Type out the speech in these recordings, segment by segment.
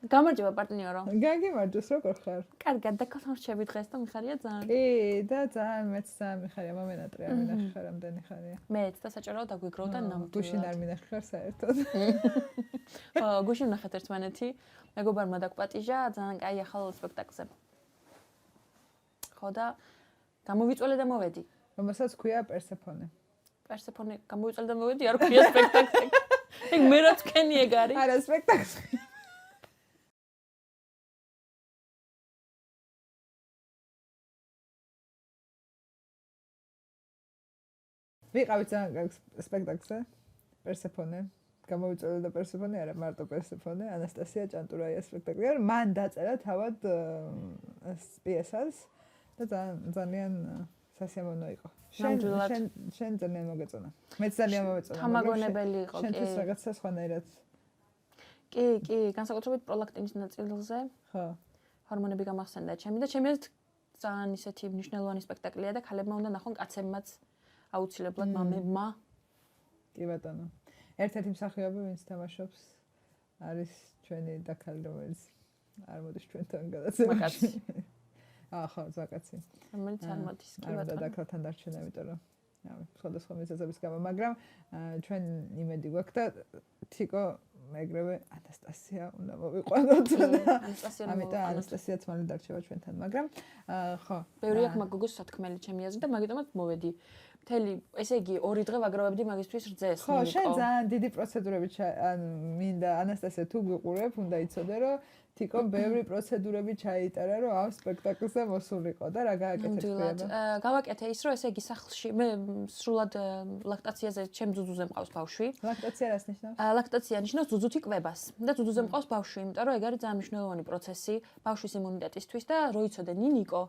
გამარჯობა პარტნიორო. გაგიმარჯოს, როგორ ხარ? კარგად, და გასამრჩევი დღეს და მიხარია ძალიან. კი, და ძალიან მეც ძალიან მიხარია, მომენატრე არ მინახე ხარ ამდენი ხარია. მეც და საჭიროა დაგვიგროვ და ნამდვილად. გუშინ არ მინახე ხარ საერთოდ. ხო, გუშინ ვნახეთ ერთმანეთი. მეგობარმა დაგპატიჟა ძალიან კაი ახალ სპექტაკლზე. ხო და გამოვიწოლე და მოვედი. რომელსაც ქვია პერსეფონე. პერსეფონე გამოვიწოლე და მოვედი, არ ქვია სპექტაკლი. ეგ მე რა თქვენი ეგ არის? არა, სპექტაკლი. ვიყავით ძალიან კარგ სპექტაკლზე. პერსეფონე. გამოვიწოლე და პერსეფონე არა, მარტო პერსეფონე, ანასტასია ჭანტურაიას სპექტაკლი. მან დაწერა თავად პიესას და ძალიან სასიამოვნო იყო. შენ ძალიან მოგეწონა. მეც ძალიან მომეწონა. თამაგონებელი იყო, კი. შენთვის რაღაცა სხვანაირად. კი, განსაკუთრებით პროლაქტინის ნაწილზე. ხო. ჰორმონები გამახსენდა ჩემი და ჩემი აზრით ძალიან ისეთი მნიშვნელოვანი სპექტაკლია და ქალებმა უნდა ნახონ კაცებმაც აუცილებლად მამებმა. კი ბატონო. ერთ-ერთი მსახიობი, ვინც თამაშობს, არის ჩვენი დაქალი, რომელიც არ მოდის ჩვენთან გადაცემაში. ხო, ზაკაცი. რომელიც არ მოდის, კი ბატონო. ბატონო. და დაქალთან დარჩენა, იმიტომ რომ სხვადასხვა მიზეზების გამო, მაგრამ ჩვენ იმედი გვაქვს და თიკო მეგრევე ანასტასია უნდა მოვიყვანოთ და ამიტომ ანასტასიაც მალე დარჩება ჩვენთან, მაგრამ ხო. ბევრი აქვს მაგოგოს სათქმელი ჩემი აზრით და მაგიტომაც მოვედი. მთელი, ესე იგი, 2 დღე ვაგროვებდი მაგისთვის რძეს. ხო, შენ ძალიან დიდი პროცედურები მინდა ანასტასია თუ გიყურებ, უნდა იცოდე რომ თიკო ბევრი პროცედურები ჩაიტარა, რომ ამ სპექტაკლზე მოსულიყო და რა გააკეთე თქვენ? გავაკეთე ის, რომ ესე იგი სახლში მე სრულად ლაქტაციაზე ჩემ ძუძუზე მყავს ბავშვი. ლაქტაცია რას ნიშნავს? ლაქტაცია ნიშნავს ძუძუთი კვებას და ძუძუზე მყავს ბავშვი, იმიტომ რომ ეგ არის ძალიან მნიშვნელოვანი პროცესი ბავშვის იმუნიტეტისთვის და რო იცოდე ნინიკო,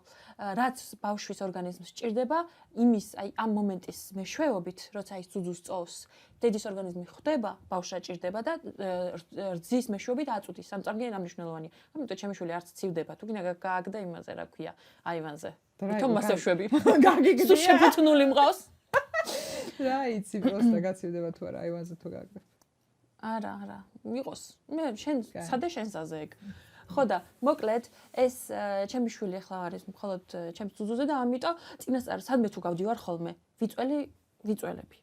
რაც ბავშვის ორგანიზმს სჭირდება, იმის აი ამ მომენტის მეშვეობით, როცა ის ძუძუს წოვს, დედის ორგანიზმი ხვდება, ბავშვს ჭირდება და რძის მეშვეობით აწუდის. სამწარგიანი მნიშვნელოვანია. ამიტომ ჩემი შვილი არც ცივდება, თუ გინდა გააგდა იმაზე, რა ქვია, აივანზე. თვითონ მასე შვები. გაგიგდია. სულ შეფუთნული მყავს. რა იცი, პროსტა გაცივდება თუ არა აივანზე თუ გააგდებ. არა. მიყოს. მე შენ სადე შენსაზე ეგ. ხო და მოკლედ ეს ჩემი შვილი ახლა არის მხოლოდ ჩემს ძუძუზე და ამიტომ წინასწარ სადმე თუ გავდივარ ხოლმე ვიწველები.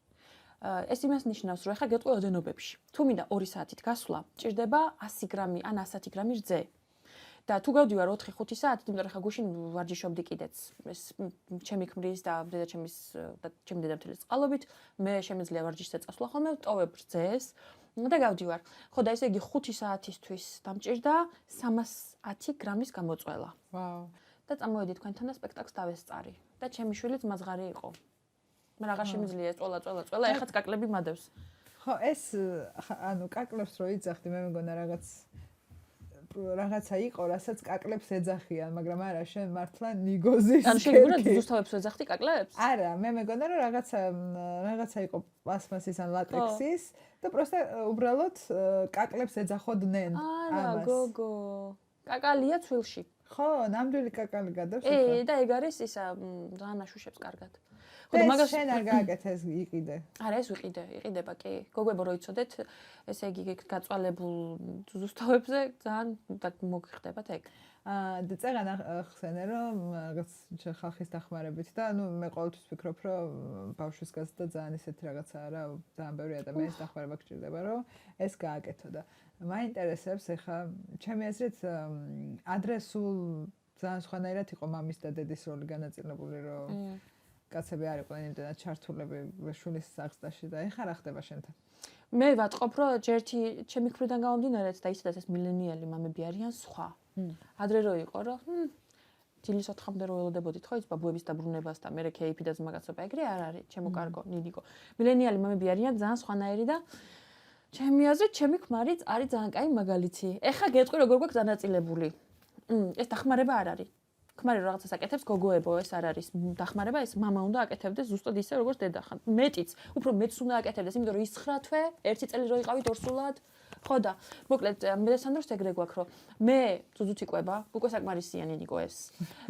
ეს იმას ნიშნავს, რომ ახლა გეტყვი ოდენობებში. თუ მინდა 2 საათით გასვლა, ჭირდება 100 გრამი ან 110 გრამი რძე. და თუ გავდივარ 4-5 საათით, იმიტომ რომ ახლა გუშინ ვარჯიშობდი კიდეც ეს ჩემი ქმრის და დედაჩემის და ჩემი დედამთილის წყალობით, მე შემიძლია ვარჯიშზე წასვლა ხოლმე, ტოვებ რძეს და გავდივარ. ხო და ესე იგი 5 საათისთვის დამჭირდა 310 გრამის გამოწველა. ვაუ. და წამოვედი თქვენთან და სპექტაკლს დავესწარი. და ჩემი შვილიც მაზღარი იყო. მე რაღაც შემიძლია წველა, ეხაც კაკლები მადევს. ხო, ეს ანუ კაკლებს რო იძახდი, მე მეგონა რაღაცა იყო, რასაც კაკლებს ეძახიან, მაგრამ არა, შენ მართლა ნიგოზის. ან შეგუნა ძუძუსთავებს ეძახდი კაკლებს? არა, მე მეგონა რომ რაღაცა იყო პლასმასის ან ლატექსის და პროსტა უბრალოდ კაკლებს ეძახოდნენ ამას. არა, გოგო. კაკალია ცვილში. ხო, ნამდვილი კაკალი გადავს ახლა. და ეგ არის ისა, ძალიან აშუშებს კარგად. ხო, მაგას შენ არ გააკეთე ეს იყიდე. არა, ეს იყიდება, კი. გოგოებო რო იცოდეთ, ესე იგი გაწვალებულ ძუძუსთავებზე ძალიან მოგიხდებათ ეგ. და წეგან ახსენე რომ რაღაც ხალხის დახმარებით და მე ყოველთვის ვფიქრობ რომ ბავშვის გაზრდა ძალიან ისეთი რაღაცაა რა, ძალიან ბევრი ადამიანის დახმარება გჭირდება რომ ეს გააკეთო და მაინტერესებს ახლა ჩემი აზრით ადრე სულ ძალიან სხვანაირად იყო მამის და დედის როლი განაწილებული რომ კაცები არ იყვნენ იმდენად ჩართულები შვილის სახლში და ეხლა რა ხდება შენთან? მე ვატყობ რომ ჯერთი ჩემი მხრიდან გამომდინარეთ და ისედაც ეს მილენიალი მამები არიან სხვა. ადრე რო იყო რომ დილის 4-მდე რო ველოდებოდით ხო ის ბაბუების დაბრუნებას და მე კეიფი და ზმაგაცობა ეგრე არ არის ჩემო კარგო ნინიკო. მილენიალი მამები არიან ძალიან სხვანაირი და ჩემი აზრით ჩემი ქმარიც არის ძალიან კაი მაგალითი. ეხლა გეტყვი როგორ გვაქვს განაწილებული. ეს დახმარება არ არის. ქმარი რაღაცას აკეთებს, გოგოებო, ეს არ არის დახმარება, ეს მამა უნდა აკეთებდეს ზუსტად ისე, როგორც დედა ხან. მეტიც, უფრო მეც უნდა აკეთებდეს, იმიტომ რომ ის 9 თვე, 1 წელი რო იყავით ორსულად. ხო და მოკლედ მე და სანდროს ეგრე გვაქვს რომ მე ძუძუთი ყვება უკვე საკმარისიანი ნიკო ეს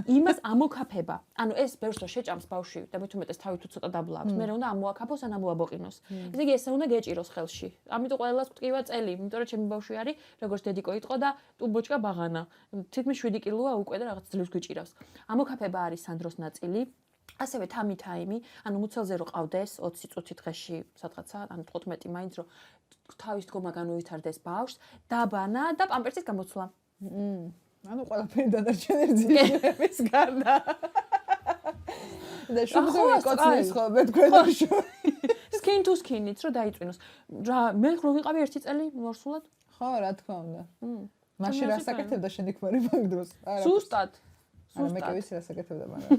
იმას ამოქაფება ანუ ეს ბევრს რო შეჭამს ბავშვი და მით უმეტეს თავი თუ ცოტა დაბლა აქვს მე უნდა ამოაქაფოს ან ამოაბოყინოს ესე იგი ესე უნდა გეჭიროს ხელში ამიტომ ყველას ვტკივა წელი იმიტომ რომ ჩემი ბავშვი არის როგორც დედიკო იყო და ტუბოჩკა ბაღანა თითქმის 7 კილოა უკვე და რაღაც ძლივს გვიჭირავს ამოქაფება არის სანდროს ნაწილი ასევე თამი თაიმი ანუ მუცელზე რო ყავდეს 20 წუთი დღეში სადღაცა ან 15 მაინც რო თავის დგომა განუვითარდეს ბავშვს, დაბანა და პამპერსის გამოცვლა. ანუ ყველაფერი დადარჩენილი ძილების გარდა. და შუბზე კოცნის ხო მეთქვენაში. Skin to skin-ით რო დაიწვინოს. რა მე რო ვიყავი 1 წელი მორსულად? ხო, რა თქმა უნდა. მაშინ რას აკეთებდა შენი ქმარი მაგ დროს? ზუსტად. არა მე კი ვიცი რას აკეთებდა მაგრამ.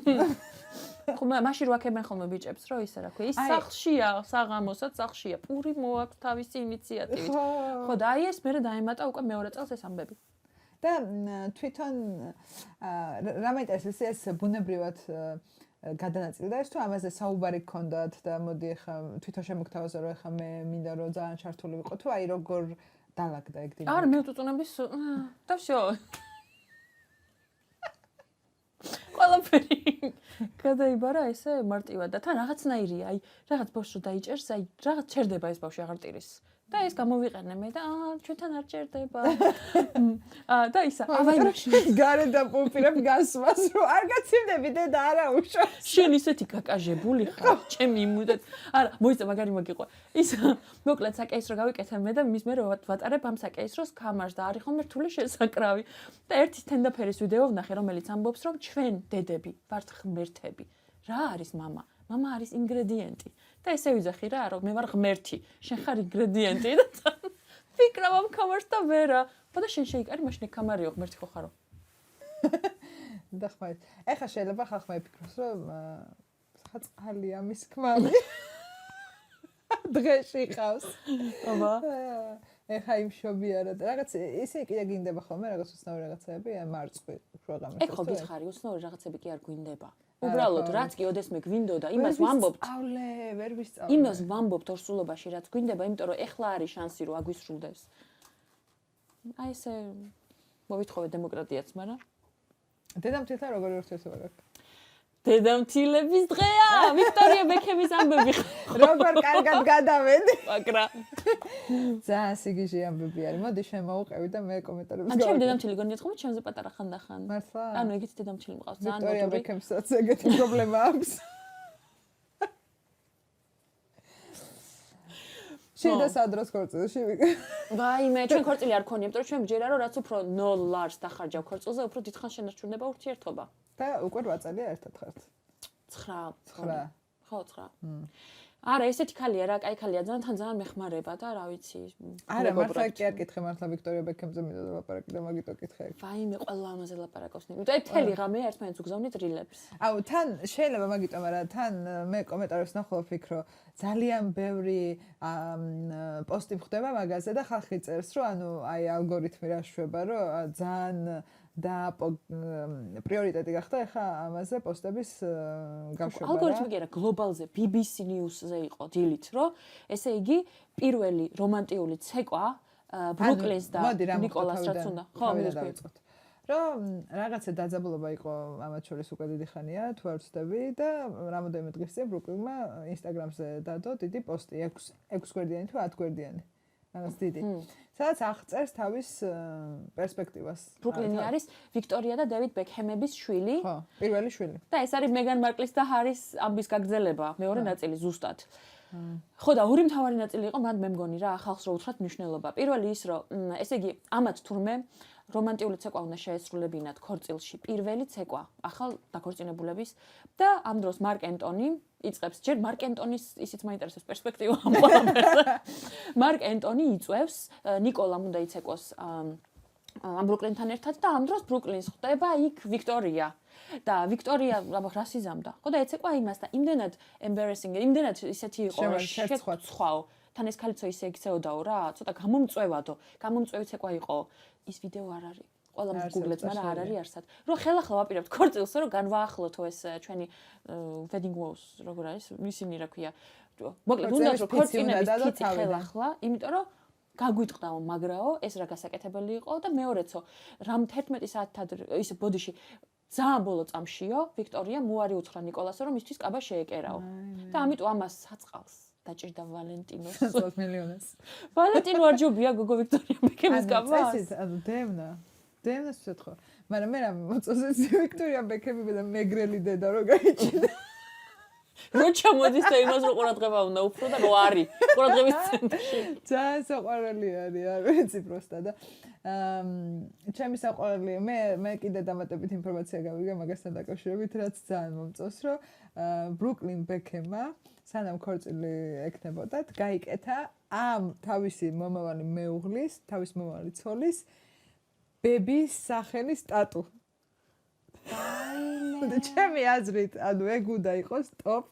ხო მაშინ რო აკეთებენ ხოლმე ბიჭებს რო ისე რა ქვია ის სახლშია საღამოსაც სახლშია პური მოაქვს თავისი ინიციატივით ხო და აი ეს მე დაემატა უკვე მეორე წელს ეს ამბები და თვითონ რა მაინტერესებს ეს ბუნებრივად გადანაწილდა ეს თუ ამაზე საუბარი გქონდათ და მოდი ახლა თვითონ შემოგთავაზა რომ ახლა მე მინდა რომ ძალიან ჩართული ვიყო თუ აი როგორ დალაგდა ეგ დინამიკა არა მე უწუნების და всё ყველაფერი გადაიბარა ესე მარტივად და თან რაღაცნაირია აი რაღაც ბავშვს რო დაიჭერს აი რაღაც ჩერდება ეს ბავშვი აღარ ტირის და ეს გამოვიყენე მე და ჩვენთან არ ჩერდება და ისა ავაი გარეთ და პულპირებ გასვას რომ არ გაცივდები და არა უშავს შენ ისეთი გაკაჟებული ხარ ჩემი იმუდეთ არა მოიცა მაგარი მოგიყვა ისა მოკლედ საკეის რო გავიკეთე მე და მის მე რო ვატარებ ამ საკეის როს კამარს და არის ხოლმე რთული შესაკრავი და ერთი თენდაფერის ვიდეო ვნახე რომელიც ამბობს რომ ჩვენ დედები ვართ ღმერთები რა არის მამა მამა არის ინგრედიენტი და ესე ვიძახი რა რომ მე ვარ ღმერთი შენ ხარ ინგრედიენტი და ფიქრავ ამ კამარს და ვერა და შენ შეიკარი მაშინ კამარიო ღმერთი ხო ხარო და ხმარ ეხა შეიძლება ხალხმა იფიქროს რომ საწყალია მის ქმარი დღეში ყავს აბა ეხა იმ შობიარა და რაღაც ისე კიდე გინდება ხოლმე რაღაც უცნაური რაღაცები მარწყვი პროგრამაში ეხლა გითხარი უცნაური რაღაცები კი არ გვინდება უბრალოდ რაც კი ოდესმე გვინდოდა იმას ვამბობთ ვერ ვისწავლე იმას ვამბობთ ორსულობაში რაც გვინდება იმიტომ რომ ეხლა არის შანსი რომ აგვისრულდეს აი ესე მოვითხოვე დემოკრატიაც მაგრამ დედამთილთან როგორი ურთიერთობა გაქვს დედამთილების დღეა ვიქტორია ბექემის ამბები როგორ კარგად გადავედი მაგრამ ძალიან სიგიჟე ამბები არის მოდი შემოვყევი და მე კომენტარებს გავაკეთე ჩემ დედამთილი გონიათ ხოლმე ჩემზე პატარა ხანდახან მართლა ანუ ეგეთი დედამთილი მყავს ძალიან ვიქტორია ბექემსაც ეგეთი პრობლემა აქვს შეიძლება სადროს ქორწილში ვაიმე ჩვენ ქორწილი არ გქონია იმიტომ რომ ჩვენ გჯერა რომ რაც უფრო $0 დახარჯავ ქორწილზე უფრო დიდხანს შენარჩუნება ურთიერთობა და უკვე 8 წელია ერთად ხართ 9 ხო 9 არა ესეთი ქალია რა კაი ქალია ძალიან ძალიან მეხმარება და რა ვიცი არა მართლა კი არ კითხე მართლა ვიქტორია ბექემზე მინდა ლაპარაკი და მაგიტო კითხე ვაიმე ყველა ამაზე ლაპარაკობს ნიკო მთელი ღამე ერთმანეთს უგზავნით რილებს აუ თან შეიძლება მაგიტო მაგრამ თან მე კომენტარებს ნახულობ ვფიქრო ძალიან ბევრი პოსტი ხდება მაგაზე და ხალხი წერს რომ ანუ აი ალგორითმი რა შვება რომ ძალიან და პრიორიტეტი გახდა ახლა ამაზე პოსტების გაშვება. ალგორითმი კი არა, გლობალზე, BBC News-ზე იყო დილით, რომ ესე იგი პირველი რომანტიული ცეკვა ბრუკლინს და ნიკოლას რაც უნდა. ხო, მივიწყოთ. რომ რაღაცა დაძაბულობა იყო ამათ შორის უკვე დიდი ხანია, თუ არ ვცდები და რამოდენიმე დღის წინ ბრუკლინმა Instagram-ზე დადო დიდი პოსტი 6 გვერდიანი თუ 10 გვერდიანი. რაღაც დიდი. სადაც აღწერს თავის პერსპექტივას. ბრუკლინი არის ვიქტორია და დევიდ ბექჰემების შვილი. ხო, პირველი შვილი. და ეს არის მეგან მარკლის და ჰარის ამბის გაგრძელება, მეორე ნაწილი ზუსტად. ხო და ორი მთავარი ნაწილი იყო, მან მე მგონი რა, ახალს რო უთხრათ მნიშვნელობა. პირველი ის, რომ ესე იგი, ამათ თურმე რომანტიული ცეკვა უნდა შეესრულებინათ ქორწილში. პირველი ცეკვა, ახალ დაქორწინებულების და ამ დროს მარკ ენტონი იწყებს, ჯერ მარკ ენტონის ისიც მაინტერესებს პერსპექტივა ამ ყველაფერზე. მარკ ენტონი იწევს, ნიკოლამ უნდა იცეკოს ამ ბრუკლინთან ერთად და ამ დროს ბრუკლინს ხდება იქ ვიქტორია. და ვიქტორია რას იზამდა? ხო და ეცეკვა იმას და იმდენად embarrassing, იმდენად ისეთი იყო, შეცხვაო. თან ეს ქალიცო ისე იქცეოდაო რა, ცოტა გამომწვევადო. გამომწვევი ცეკვა იყო. ის ვიდეო არ არის. ყველა გუგლეთ, მაგრამ არ არის არსად. რომ ხელახლა ვაპირებთ ქორწილს, რომ განვაახლოთო ეს ჩვენი wedding vows, როგორ არის, ისინი რა ქვია. მოკლედ უნდა რომ ქორწინების ფიცი ხელახლა, იმიტომ რომ გაგვიტყდაო, მაგრაო, ეს რა გასაკეთებელი იყო და მეორეცო, რამ 11 საათად ის ბოდიში ძალიან ბოლო წამშიო, ვიქტორია მოარი უთხრა ნიკოლასო, რომ მისთვის კაბა შეეკერაო. და ამიტომ ამას საწყალს დაჭირდა ვალენტინოს. 100 მილიონს. ვალენტინო არ ჯობია გოგო ვიქტორია ბეკემის კაბას. წესით, დევნას ვთქო. მაგრამ მე რა მოწონს ვიქტორია ბეკემი და მეგრელი დედა რო გაიჩინე. რო ჩამოდის და იმას რო ყურადღება უნდა უფრო და რო არის ყურადღების ცენტრში. ძალიან საყვარელი არის, არ ვიცი პროსტა და ჩემი საყვარელი მე კიდე დამატებით ინფორმაცია გავიგე მაგასთან დაკავშირებით, რაც ძალიან მომწონს, რომ ბრუკლინ ბეკემა სანამ ქორწილი ექნებოდათ, გაიკეთა ამ თავისი მომავალი მეუღლის, თავის მომავალი ცოლის ბების სახელის ტატუ. და ჩემი აზრით, ანუ ეგ უნდა იყოს ტოპ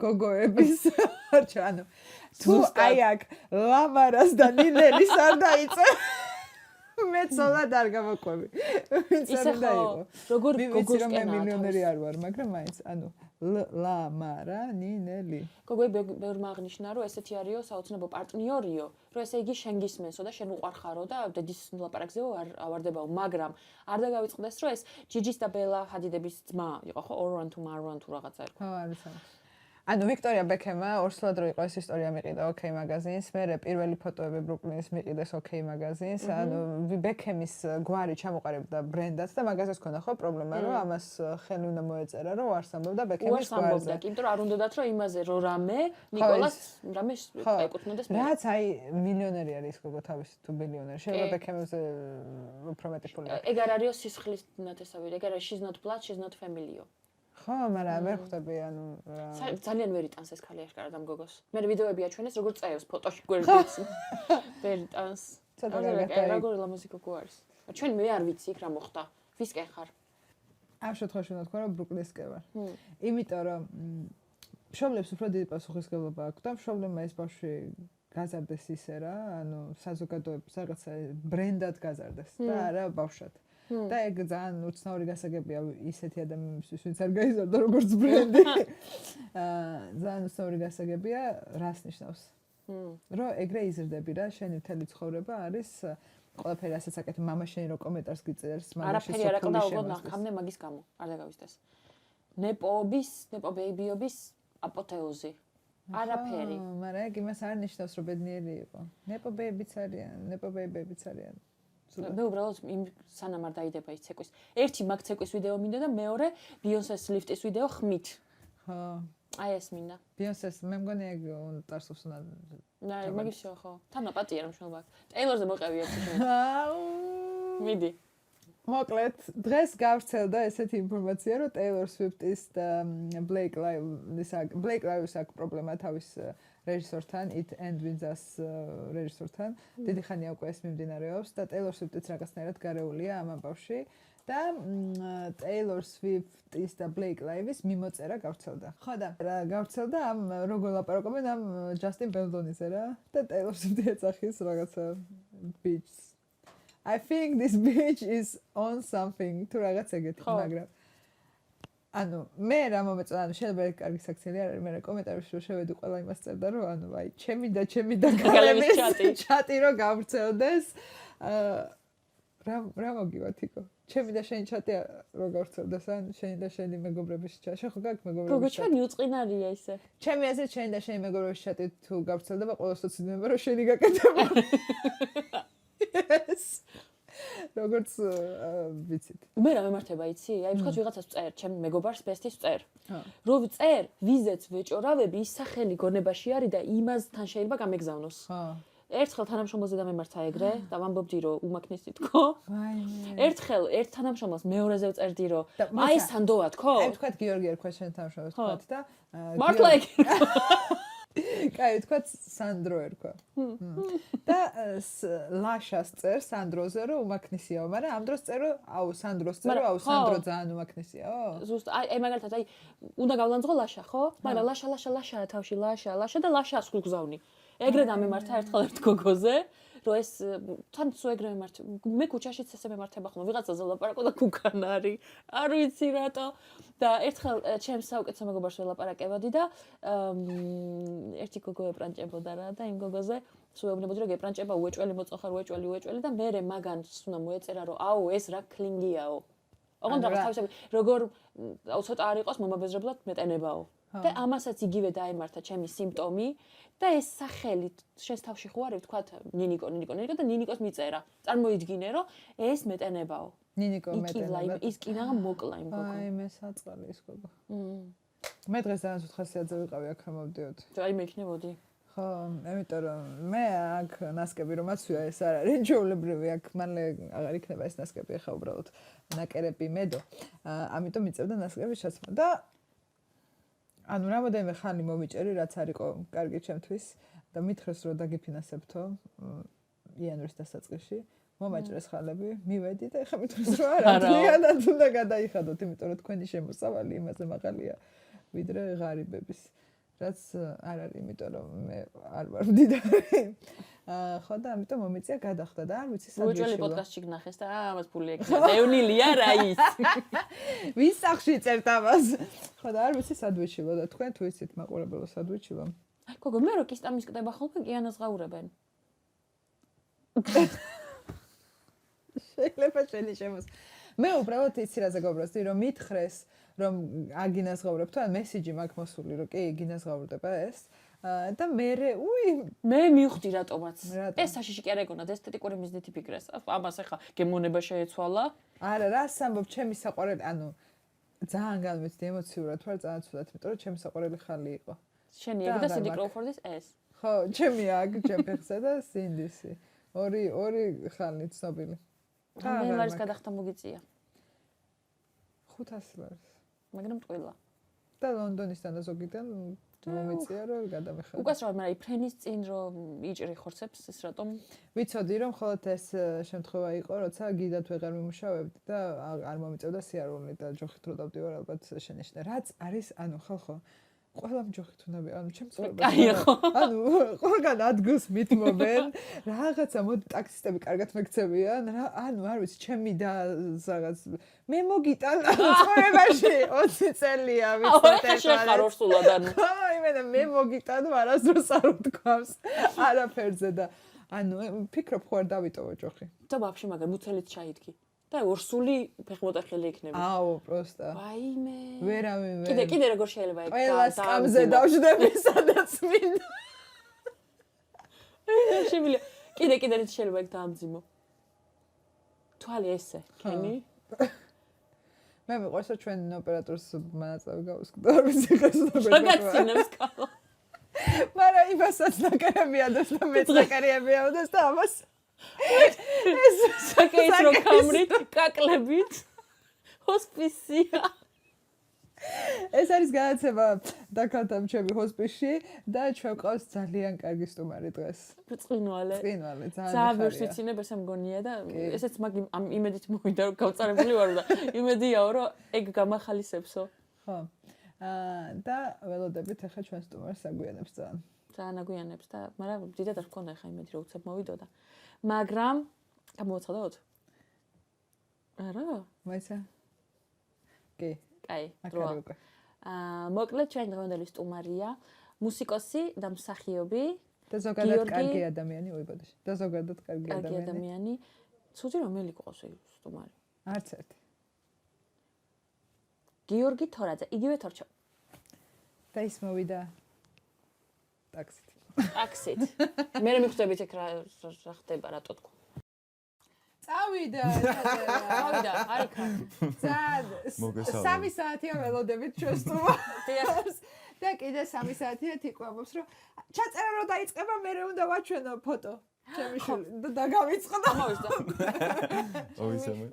გოგოების არჩა, ანუ თუ აი აქ ლამარას და ნინელის არ დაიწე მე ცოლად არ გამოყვები. ისე ხო, როგორ გოგოს მე მილიონერი არ ვარ, მაგრამ მაინც, ანუ ლამარა ნინელი. გოგოები ბევრმა აღნიშნა, რომ ესეთი არისო საოცნებო პარტნიორიო, რომ ესე იგი შენ გისმენსო და შენ უყარხარო და დედის ლაპარაკზეო არ ავარდებაო, მაგრამ არ დაგავიწყდეს, რომ ეს ჯიჯის და ბელა ჰადიდების ძმა იყო ხო, ორვან თუ მარვან თუ რაღაცა ერქვა. ხო, არის. ანუ ვიქტორია ბეკემა ორსულად რო იყო ეს ისტორია მიყიდა OK მაგაზინს, მე პირველი ფოტოები ბრუკლინის მიყიდეს OK მაგაზინს, ანუ ბეკემის გვარი ჩამოყალიბდა ბრენდად და მაგაზინს ქონდა ხო პრობლემა, რომ ამას ხელი უნდა მოეწერა, რომ არ სამბობდა ბეკემის გვარზე. იმიტომ რომ არ უნდათ რომ იმაზე რომ რამე ნიკოლას რამე ეკუთვნოდეს მე. რაც აი მილიონერი არის გოგო თავისი თუ ბილიონერი. შეიძლება ბეკემზე უფრო მეტი ფული აქვს. ეგ არ არისო სისხლის ნათესავი, ეგ არის she's not blood, she's not family-ო. ხო, მაგრამ ვერ ხვდები, ანუ ძალიან ვერ იტანს ეს ქალი აშკარად ამ გოგოს. მე ვიდეოები აჩვენეს, როგორ წაევს ფოტოში გვერდით. ვერ იტანს. ცოტა კარგად. როგორ ლამაზი გოგო არის. ჩვენ მე არ ვიცი იქ რა მოხდა. ვისკენ ხარ? ამ შემთხვევაში უნდა თქვა, რომ ბრუკლინსკენ ვარ. იმიტომ რომ მშობლებს უფრო დიდი პასუხისმგებლობა აქვს და მშობლებმა ეს ბავშვი გაზარდეს ისე რა, ანუ საზოგადოების რაღაცა ბრენდად გაზარდეს და არა ბავშვად. და ეგ ძალიან უცნაური გასაგებია ისეთი ადამიანისთვის, ვინც არ გაიზარდა როგორც ბრენდი. ძალიან უცნაური გასაგებია, რას ნიშნავს? რომ ეგრე იზრდები რა, შენი მთელი ცხოვრება არის ყველაფერი ასაც აკეთებ, მამა შენი რო კომენტარს გიწერს, მამა არაფერი არ აკლდა უგო ნახამდე მაგის გამო, არ დაგავისდეს. ნეპო-ბეიბიობის აპოთეოზი. არაფერი. მაგრამ ეგ იმას არ ნიშნავს, რომ ბედნიერი იყო. ნეპო-ბეიბიც არიან, ნეპო-ბეიბებიც არიან. მე უბრალოდ იმ სანამ არ დაიდება ის ცეკვის. ერთი მაგ ცეკვის ვიდეო მინდა და მეორე ბიონსეს ლიფტის ვიდეო ხმით. ხო. აი ეს მინდა. ბიონსეს მე მგონი ეგ ტარსოს უნდა. ნაი, მაგისო ხო. თანა პატია რომ შევაბ. ტეილორზე მოყევი ერთი შენ. მიდი. მოკლედ, დღეს გავრცელდა ესეთი ინფორმაცია, რომ Taylor Swift-ის და Blake Lively-ის აქვს პრობლემა თავის რეჟისორთან, It and Wins-ას რეჟისორთან. დიდი ხანია უკვე ეს მიმდინარეობს და Taylor Swift-იც რაღაცნაირად გარეულია ამ ამბავში და Taylor Swift-ის და Blake Lively-ის მიმოწერა გავრცელდა. ხო და რა გავრცელდა ამ როგორ ლაპარაკობენ ამ Justin Bieber-ზე რა და Taylor Swift-ი ეძახის რაღაცა bitch. I think this bitch is on something თუ რაღაც ეგეთი, მაგრამ ანუ მე რა მომეწონა, ანუ შეიძლება ეგ კარგი საქციელი არ არის, მე რა კომენტარებში რომ შევედი ყველა იმას წერდა, რომ ანუ აი ჩემი და გალების ჩატი რომ გავრცელდეს. რა მოგივა თიკო? ჩემი და შენი ჩატი რომ გავრცელდეს, ან შენი და შენი მეგობრების ჩატი. შენ ხო გაქვს მეგობრების ჩატი? გოგო, ჩვენი უწყინარია ისე. ჩემი აზრით შენი და შენი მეგობრების ჩატი თუ გავრცელდება, ყველას თვითონ რომ შენი გაკეთება. როგორც ვიცით. მე რა მემართება იცი? აი ვთქვათ ვიღაცას წერ, ჩემ მეგობარს ბესტის წერ. რო წერ, ვიზეც ვეჭორავები, ის სახელი გონებაში არის და იმასთან შეიძლება გამეგზავნოს. ერთხელ თანამშრომელზე დამემართა ეგრე და ვამბობდი რომ უმაქნესი თქო. ერთხელ ერთ თანამშრომელს მეორეზე ვწერდი რომ აი სანდოა თქო. აი ვთქვათ გიორგი ერქვა შენ თანამშრომელს ვთქვათ და მარკლეკ კაი, თქვა სანდრო ერქვა. და ლაშას წერ სანდროზე რომ უმაქნისიაო, მაგრამ ამ დროს წერო, აუ სანდროს წერო, აუ სანდრო ძალიან უმაქნისიაო. ზუსტ, აი მაგალითად, აი უნდა გავლანძღო ლაშა, ხო? მაგრამ ლაშა თავში, ლაშა და ლაშას ხულგზავნი. ეგრე დამემართა ერთხელ ერთ გოგოზე რომ ეს თან სულ ეგრევე მარტო მე ქუჩაშიც ესე მემართება ხოლმე ვიღაცაზე ვლაპარაკო და ქუქან არის არ ვიცი რატო და ერთხელ ჩემს საუკეთესო მეგობარს ველაპარაკებოდი და ერთი გოგო ეპრანჭებოდა რა და იმ გოგოზე სულ ეუბნებოდი რომ ეპრანჭება უეჭველი მოწოხარ უეჭველი და მე მაგანს უნდა მოეწერა რომ აუ ეს რა კლინგიაო ოღონდ რაღაც თავისები როგორ ცოტა არ იყოს მომაბეზრებლად მეტენებაო და ამასაც იგივე დაემართა ჩემი სიმპტომი და ეს სახელი შენს თავში ხო არის ვთქვათ ნინიკო და ნინიკოს მიწერა წარმოიდგინე რომ ეს მეტენებაო ნინიკო მეტენება ის კი რა მოკლა იმ გოგო აი მე საწყალი ის გოგო მე დღეს ძალიან სულ ხასიათზე ვიყავი აქ რომ მოვდიოდი აი მე იქნებოდი ხო იმიტომ რომ მე აქ ნასკები რომ აცვია ეს არ არის ჩვეულებრივი აქ მალე აღარ იქნება ეს ნასკები ახლა უბრალოდ ნაკერები მედო ამიტომ მიწევდა ნასკების ჩაცმა და ანუ რამოდენიმე ხანი მომიჭერი რაც არისო კარგი ჩემთვის და მითხრეს რომ დაგიფინანსებთო იანვრის დასაწყისში მომაჭრეს ხალები მივედი და ეხლა მითხრეს რომ არა ძალიანად უნდა გადაიხადოთ იმიტომ რომ თქვენი შემოსავალი იმაზე მაღალია ვიდრე ღარიბების რაც არ არის იმიტომ რომ მე არ ვარ მდიდარი ხო და ამიტომ მომიწია გადახდა და არ ვიცი სად ვიშვილა უეჭველი პოდკასტში გნახეს და ამას ფული ეკნება ევნილია რა ის ვის სახში წერთ ამას ხო და არ ვიცი სად ვიშვილა და თქვენ თუ იცით მაყურებელო სად ვიშვილა გოგო მე რო კისტამის კდება ხოლმე კი ანაზღაურებენ შეიძლება შენი შემოს მე უბრალოდ იცი რაზე გობროსდი რომ მითხრეს რომ აგინაზღაურებთ ან მესიჯი მაქვს მოსული რომ კი გინაზღაურდება ეს და მე მე მივხვდი რატომაც ეს საშიში კი არ ეგონა და ესთეტიკური მიზნით იფიქრეს ამას ახლა გემონება შეეცვალა არა რა სამბობ ჩემი საყვარელი ანუ ძალიან განვიცდი ემოციურად ვარ ძალიან ცუდად იმიტომ რომ ჩემი საყვარელი ხალი იყო შენი ეგ და სინდი კროუფორდის ეს ხო ჩემი აქ ჩემფეხსა და სინდისი ორი ხალი ცნობილი მე ლარის გადახდა მოგიწია 500 ლარს მაგრამ ტყილა და ლონდონისთან და ზოგიდან მომიწია რომ გადამეხადე უკაცრავად მაგრამ ფრენის წინ რომ იჭრი ხორცებს ეს რატომ ვიცოდი რომ მხოლოდ ეს შემთხვევა იყო როცა გიდათ ვეღარ მიმუშავებდი და არ მომიწევდა სიარული და ჯოხით რო დავდივარ ალბათ შენიშნე რაც არის ანუ ხალხო ყველა ჯოხით უნდა ვიყავ ანუ ჩემს ანუ ყველგან ადგილს მithმობენ რაღაცა მოდი ტაქსისტები კარგად მეკცევიან რა ანუ არ ვიცი ჩემი და რაღაც მე მოგიტანა ცხოვრებაში 20 წელია ვიცი შეხარ ორსულად ანუ აი მე მოგიტანო არასდროს არ ვთქვამს არაფერზე და ანუ ფიქრობ ხო არ დავიტოვო ჯოხი და ბაბში მაგრამ მუცელით ჩაიდგი და ორსული ფეხმოთახელი იქნება. აუ, პროსტა. ვაიმე. ვერავინ. კიდე როგორ შეიძლება ეგ ყველა სკამზე დავждები სადაც მინდა. შემიძლია. კიდე რით შეიძლება ეგ დაამძიმო. თვალი ესე, კენი. მე მიყვარს რომ ჩვენ ოპერატორს მანაწილე გავუსკდო, არ ვიცი ხეს და გაგაცინებს კალო. მაგრამ იმასაც ნაკერები ადოს და მეც ნაკერები ავდეს და ამას ეს საკეის რო კამრით, კაკლებით ჰოსპისია. ეს არის განაცემა დაქალთან ჩემი ჰოსპისში და ჩვენ ყავს ძალიან კარგი სტუმარი დღეს. წინვალე. ძალიან ძალიან ვერ ვიცინებ ესე მგონია და ესეც მაგ იმედით მოვიდა რომ გავწარებული ვარო და იმედიაო რომ ეგ გამახალისებსო. ხო. და ველოდებით ახლა ჩვენ სტუმარს აგვიანებს ძალიან. ძალიან აგვიანებს და მაგრამ დიდად არ მქონდა ახლა იმედი რომ უცებ მოვიდოდა. მაგრამ გამოვაცხადოთ? არა? მაიცა? კი. აი, დროა. მოკლედ ჩვენ დღევანდელი სტუმარია მუსიკოსი და მსახიობი და ზოგადად კარგი ადამიანი, უიბოდე. და ზოგადად კარგი ადამიანი. ცუდი რომელი ყავს ეს სტუმარი? არც ერთი. გიორგი თორაძე, იგივე თორჩო. და ის მოვიდა ტაქსით. ტაქსით. მე მიხვდებით ეგ რა ხდება, რატო თქვა. წავიდა, არიქა. ძალიან 3 საათია ველოდებით ჩვენ სტუმარს. და კიდე 3 საათია თიყვამობს, რომ ჩაწერა რომ დაიწყება, მე უნდა ვაჩვენო ფოტო. ჩემი შვილი და დაგავიწყდა. მოვიდა. ოისემე.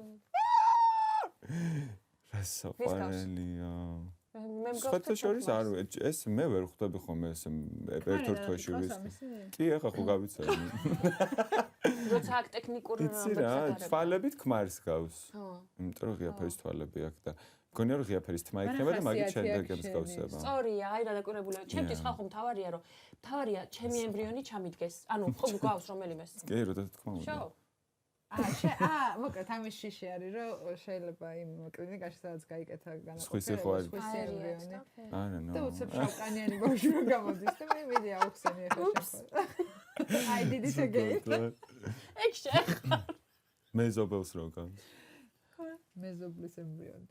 რასაყვარელია. მე სხვათა შორის არ ეს მე ვერ ხვდები ხოლმე ეს ერთ-ერთ თვეში ვის. კი, ახლა ხო გავიცანი. როცა აქ ტექნიკური იცი რა, თვალებით ქმარს გავს. იმიტომ რომ ღია ფერის თვალები აქვს და მგონია რომ ღია ფერის თმა იქნება და მაგით შედეგებს გავსება. სწორია, აი რა დაკურებული. ჩემთვის ხალხო მთავარია რომ მთავარია ჩემი ემბრიონი ჩამიდგეს. ანუ ხო გავს რომელიმეს. კი, რა თქმა უნდა. მოკლედ ამის შიში არის რომ შეიძლება იმ კლინიკაში სადაც გაიკეთა სხვისი ხო არის? ემბრიონი. არა, ნო. და უცებ შავკანიანი ბავშვი რომ გამოდის და მე მიდი აუხსენი ახლა შეხო. I did it again. ეგ შეხარ. მეზობელს რო გავს. მეზობლის ემბრიონი.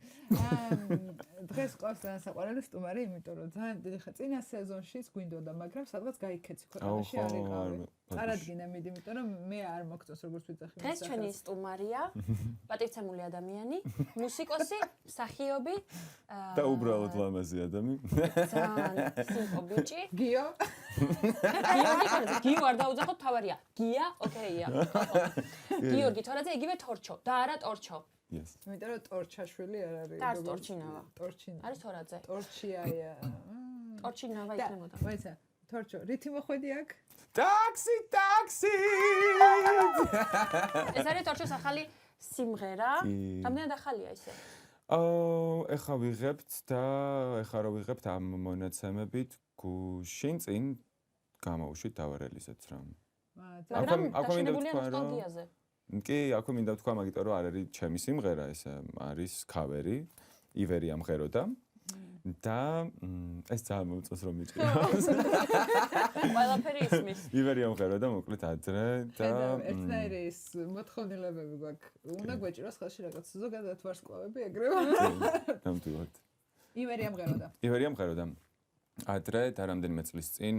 დღეს ყავს საყვარელი სტუმარი, იმიტომ რომ ძალიან დიდი ხა წინა სეზონშიც გვინდოდა, მაგრამ სადღაც გაიქეცი ქვეყანაში არ იყავი. წარადგინე მიდი, იმიტომ რომ მე არ მოგწონს როგორც ვიძახი. დღეს ჩვენი სტუმარია, პატივცემული ადამიანი, მუსიკოსი, მსახიობი და უბრალოდ ლამაზი ადამიანი. ძალიან სიმპო ბიჭი. გიო. გიო არ დაუძახოთ, თავარია. გია, ოკეია. გიორგი თორაძე, იგივე თორჩო და არა ტორჩო. Yes. იმიტომ რომ ტორჩაშვილი არ არის. და ტორჩინავა. ტორჩინა. არის თორაძე. ტორჩიაა. ტორჩინავა იქნებოდა. მოიცა, თორჩო, რითი მოხვედი აქ? ტაქსი! ეს არის ტორჩოს ახალი სიმღერა. რამდენად ახალია ესე? ეხა ვიღებთ და ეხა რო ვიღებთ ამ მონაცემებით გუშინ წინ გამოუშვით დავარეალიზეთ რა. მაგრამ დაშენებულია ნოსტალგიაზე. კი, აქვე მინდა ვთქვა, მაგიტომ რომ არ არის ჩემი სიმღერა, ეს არის ქავერი, ივერი ამღეროდა და ეს ძალიან მომწონს რომ მიჭირავს. ყველაფერი ისმის. ივერი ამღეროდა მოკლედ ადრე და ერთნაირი ის მოთხოვნილებები გვაქვს. უნდა გვეჭიროს ხელში რაღაც ზოგადად ვარსკვლავები ეგრევე. ნამდვილად. ივერი ამღეროდა. ივერი ამღეროდა ადრე და რამდენიმე წლის წინ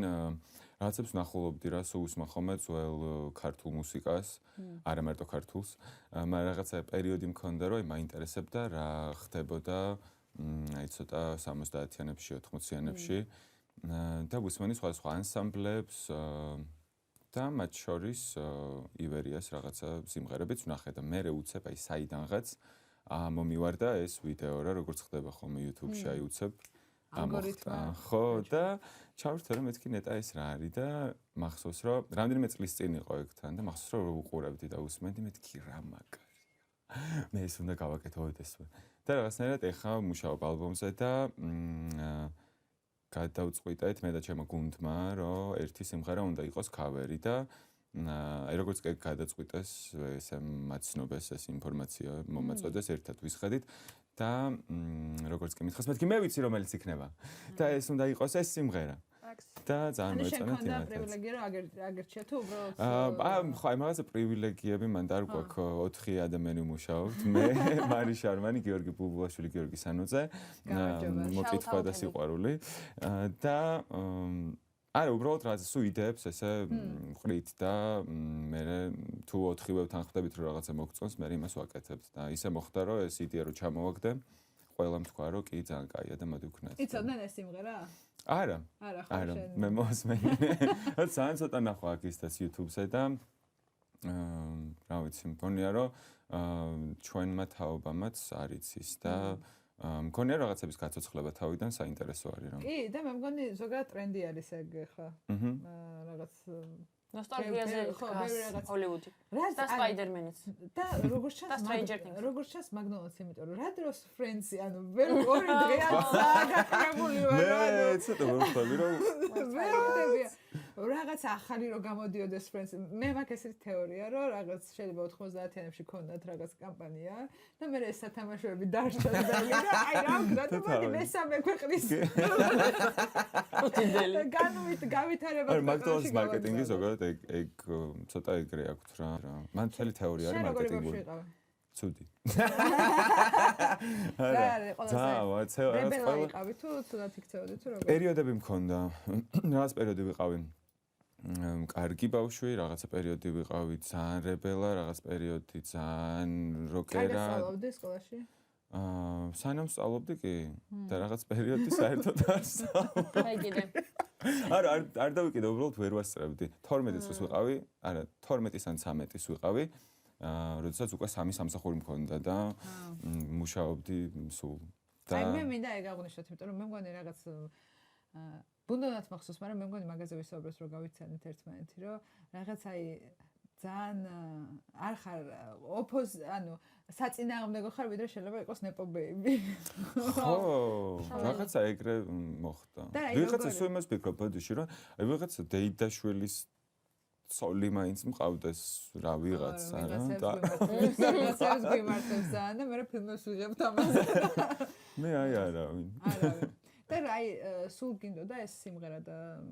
რაღაცებს ვნახულობდი რა, სულ უსმახome ძველ ქართულ მუსიკას, არა მარტო ქართულს, მაგრამ რაღაცა პერიოდი მქონდა, რომ მაინტერესებდა რა ხდებოდა აი ცოტა 70-იანებში, 80-იანებში და ვუსმენი სხვადასხვა ანსამბლებს და მათ შორის ივერიას რაღაცა სიმღერებიც ვნახე და მე უცებ აი საიდანღაც მომივარდა ეს ვიდეო რა, როგორც ხდება ხოლმე YouTube-ში აი უცებ ალგორითმა. ხო და ჩავერთე რომ მეთქი ნეტა ეს რა არის და მახსოვს რომ რამდენიმე წლის წინ იყო ეგთან და მახსოვს რომ უყურებდი და უსმენდი მეთქი რა მაგარია მე ეს უნდა გავაკეთო ოდესმე და რაღაცნაირად ეხა მუშაობ ალბომზე და გადავწყვიტეთ მე და ჩემო გუნდმა რომ ერთი სიმღერა უნდა იყოს ქავერი და აი როგორც გადაწყვიტეს ეს მაცნობას ეს ინფორმაცია მომაწოდეს ერთად ვისხედით და როგორც კი მითხეს მეთქი მე ვიცი რომელიც იქნება და ეს უნდა იყოს ეს სიმღერა და ძალიან მოეწონათ იმათაც. ანუ პრივილეგია რომ აგერჩია თუ უბრალოდ ხო აი მაგაზე პრივილეგიები მან არ გვაქვს 4 ადამიანი ვმუშაობთ მე მარი შარმანი გიორგი ბუბულაშვილი გიორგი სანოძე მოკითხვა და სიყვარული და არა უბრალოდ რაღაც სულ იდეებს ესე ვყრით და მე თუ 4-ვე თანხმდებით რომ რაღაცა მოგწონს მე იმას ვაკეთებთ და ისე მოხდა რომ ეს იდეა რომ ჩამოვაგდე ყველამ თქვა რომ კი ძალიან კაია და მოდი ვქნათ იცოდნენ ეს სიმღერა? არა მე მოსმენი ძალიან ცოტა ნახვა აქ ისეთ YouTube-ზე და რა ვიცი მგონია რომ ჩვენმა თაობამაც არ იცის და მგონია რაღაცების გაცოცხლება თავიდან საინტერესო არის რომ კი და მე მგონი ზოგადად ტრენდი არის ეგ ხა რაღაც ნოსტალგიაზე დგას ჰოლივუდი და სპაიდერმენიც და როგორც ჩანს ჩანს მაგდონალდს იმიტომ რომ რა დროს ფრენცი ანუ ვერ ორი დღეა გაკრებული ვარ მე ცოტა ვხვდები რომ ვეროდები რაღაც ახალი რო გამოდიოდეს ფრენცი მე მაქვს ესეთი თეორია რომ რაღაც შეიძლება 90-იანებში ქონდათ რაღაც კამპანია და მე ეს სათამაშოები დარჩა და აი რა ვქნა და მოდი მესამე ქვეყნის გავითარება მაგდონალდს მარკეტინგი ზოგადად ეგ ცოტა ეგრე აქვს რა მან მთელი თეორია არის მარკეტინგული ცუდი რებელა იყავი თუ ცუდად იქცეოდი თუ როგორ პერიოდები მქონდა რაღაც პერიოდი ვიყავი კარგი ბავშვი რაღაცა პერიოდი ვიყავი ძალიან რებელა რაღაც პერიოდი ძალიან როკერა კაი სწავლობდი სკოლაში სანამ სწავლობდი კი და რაღაც პერიოდი საერთოდ არ სწავლობდი აი კიდე არ დავიკიდე უბრალოდ ვერ ვასწრებდი 12 წელს ვიყავი არა 12-ის ან 13-ის ვიყავი როდესაც უკვე 3 სამსახური მქონდა და მუშაობდი სულ აი მე მინდა ეგ აღვნიშნოთ, იმიტომ რომ მე მგონი რაღაც ბუნდონად მახსოვს, მაგრამ მე მგონი მაგაზე ვისაუბროთ, რომ გავიცანით ერთმანეთი, რომ რაღაც აი ძალიან არ ხარ ანუ საწინააღმდეგო ხარ, ვიდრე შეიძლება იყოს ნეპო-ბეიბი. ხო, რაღაცა ეგრე მოხდა. ვიღაცა სულ იმას ფიქრობ ბოდიში, რომ აი ვიღაცა დეიდაშვილის სოლი მაინც მყავდეს რა ვიღაცა რა და რაღაცებს გვიმართებს და მე ფილმებს ვიღებთ ამაზე. მე აი არავინ. და აი სულ გინდოდა ეს სიმღერა და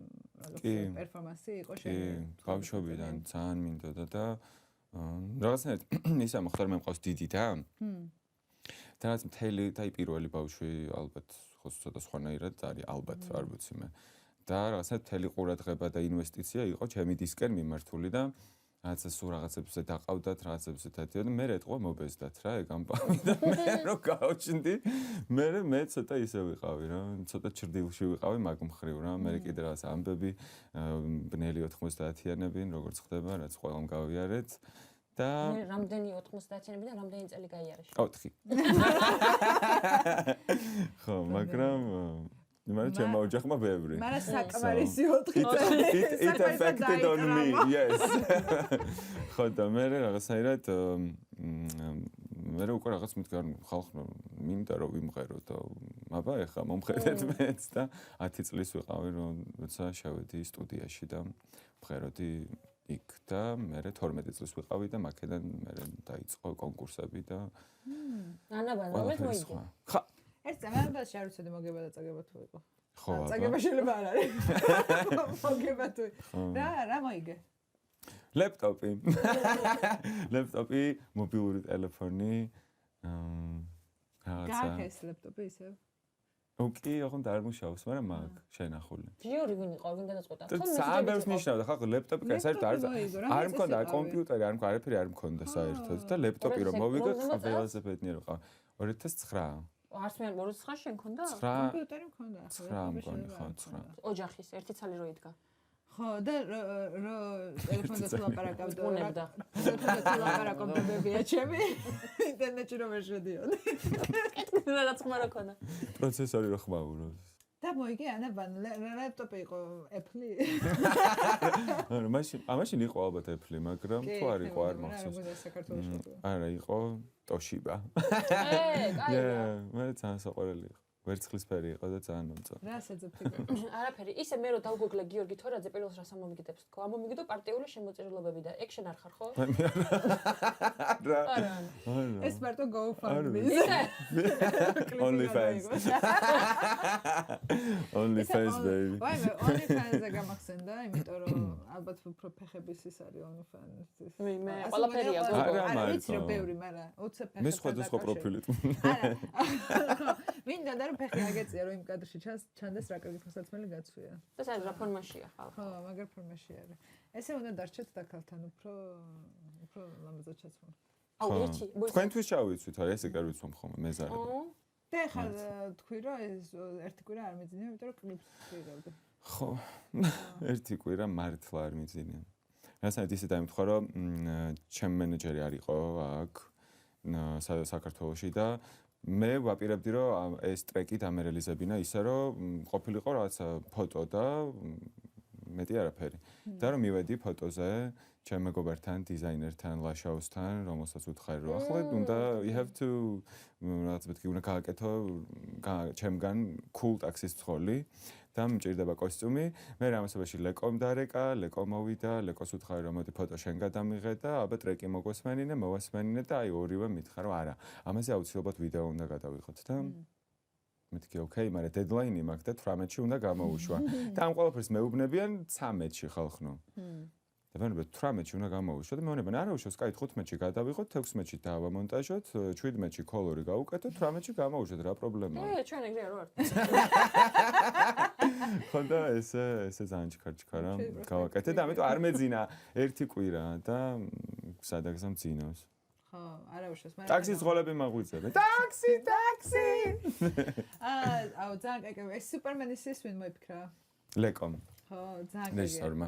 პერფორმანსი იყო შენ? ბავშვობიდან ძალიან მინდოდა და რაღაცნაირად ისა მოხდა რომ მე მყავს დიდი და და რაც მთელი და პირველი ბავშვი ალბათ ხო ცოტა სხვანაირად არის ალბათ არ ვიცი მე და რაღაცნაირად მთელი ყურადღება და ინვესტიცია იყო ჩემი დისკენ მიმართული და რაღაცა სულ რაღაცებზე დაყავდათ, რაღაცებზე დადიოდნენ, მე ეთყვა მობეზდათ რა ეგ ამბავი და მე რო გავჩნდი, მე ცოტა ისე ვიყავი რა, ცოტა ჩრდილში ვიყავი მაგ მხრივ რა, მე კიდე რაღაც ამბები, ბნელი 90-იანები, როგორც ხდება, რაც ყველამ გავიარეთ და მე რამდენი 90-იანები და რამდენი წელი გაიარეს? 4. ხო, მაგრამ მაგრამ ჩემო ოჯახმა ბევრი. მაგრამ საკმარისი 4 წელი. It affected on me, yes. ხო და მე რაღაცნაირად მე უკვე რაღაც მითქარ ხალხმა მინდა რომ ვიმღერო და აბა ეხლა მომხედეთ მეც და 10 წლის ვიყავი როცა შევედი სტუდიაში და ვმღეროდი იქ და მე 12 წლის ვიყავი და მაქედან მე დაიწყო კონკურსები და ანაბან რომელი მოიგე? ხა ეს წამებად შეარუცოდი მოგება და წაგება თუ იყო. ხო, წაგება შეიძლება არ არის. მოგება თუ. რა მოიგე? ლეპტოპი. ლეპტოპი, მობილური ტელეფონი. რაღაცა. გააკეს ლეპტოპი ისევ? ოკი, ოღონდ არ მუშაობს, მაგრამ მაგ შენახული. ჯიური ვინ იყო, ვინ გადაწყვეტა? საერთოდ ნიშნავდა ხალხო ლეპტოპი საერთოდ არ მქონდა კომპიუტერი, არ მქონდა, არაფერი არ მქონდა საერთოდ და ლეპტოპი რომ მოვიგე, ყველაზე ბედნიერი ვიყავ. 2009. არც მე 2009 შენ მქონდა? კომპიუტერი მქონდა. 9 მგონი ხო 9. ოჯახის ერთი ცალი რო იდგა. ხო და რო ტელეფონზე თუ ლაპარაკავდა რა. თუ ლაპარაკობდებია ჩემი ინტერნეტში რომ ვერ შედიოდი. კეთილი რაღაც ხმა რა ქონა. პროცესორი რო ხმაურობს. და მოიგე ანაბან ლეპტოპი იყო Apple-ი. არა, მაშინ იყო ალბათ Apple-ი, მაგრამ თუ არ იყო არ მახსოვს. არა, იყო Toshiba. კაია. მე ძალიან საყვარელი იყო. ვერცხლისფერი იყო და ძალიან მომწონს. რა შეძებთიკო? არაფერი, ისე მე რო დავგუგლე გიორგი თორაძე პირველს რას ამომიგდებს თქო. ამომიგდო პარტიული შემოწირულობები და ეგ შენ არ ხარ ხო? რა. არა. ეს მარტო GoFundMe. OnlyFans. OnlyFans baby. ვაი მე OnlyFans-ზე გამახსენდა, იმიტომ რომ ალბათ უფრო ფეხების ის არის OnlyFans-ის. მე ყველაფერი აქვს. არა, ვიცი რომ ბევრი, მაგრამ 20 ფეხი. მე სხვა პროფილით. არა. მინდა და რომ ფეხი აგეწია რომ იმ კადრში ჩანდეს რა კარგი ხასაცმელი გაცვია. და საერთოდ რა ფორმაშია ხალხი? ხო, მაგარ ფორმაში არის. ესე უნდა დარჩეთ დაკალთან უფრო ლამაზად ჩაცმო. აუ, ერთი, თქვენთვის ჩავიცვით, არა ესე კარ ვიცვამ ხოლმე მეზარება. და ხა თქვი რომ ეს ერთი კვირა არ მიძინია, იმიტომ რომ კლიპს ვიღებდი. ხო. ერთი კვირა მართლა არ მიძინია. რასაც ისე დაიმთხვა რომ ჩემი მენეჯერი არისო აქ საქართველოში და მე ვაპირებდი რომ ეს ტრეკი დამერელიზებინა ისე რომ ყოფილიყო რაღაცა ფოტო და მეტი არაფერი და რომ მივედი ფოტოზე ჩემ მეგობართან დიზაინერთან ლაშაუსთან რომელსაც უთხარი რომ ახლა უნდა you have to რაღაც მეთქი უნდა გააკეთო ჩემგან cool taxis ცხოლი და მჭირდება კოსტიუმი მე რამოსობაში ლეკომ დარეკა ლეკო მოვიდა ლეკოს უთხარი რომ მოდი ფოტო შენ გადამიღე და აბა ტრეკი მოგესმენინე მოვასმენინე და აი ორივე მითხრა რომ არა ამაზე აუცილებლად ვიდეო უნდა გადავიღოთ და მეთქი ოკეი მაგრამ დედლაინი მაქვს და 18-ში უნდა გამოუშვა და ამ ყველაფერს მეუბნებიან 13-ში ხალხნო და მე ვთქვი 18-ში უნდა გამოუშვა და მეუბნებიან არა უშავს კაი 15-ში გადავიღოთ 16-ში დავამონტაჟოთ 17-ში კოლორი გავუკეთოთ 18-ში გამოუშვათ რა პრობლემაა ჩვენ ეგრე არ ვართ ხონდა ესე ძალიან ჩქარჩქარა გავაკეთე და ამიტომ არ მეძინა ერთი კვირა და სადაგზამ ძინავს ხო არა უშავს მაგრამ ტაქსის ღოლები მაღვიძებენ ტაქსი აუ ძალიან კაი ეს სუპერმენის ის ვინ მოიფიქრა ლეკომ ხო ძალიან კაი რეჟისორმა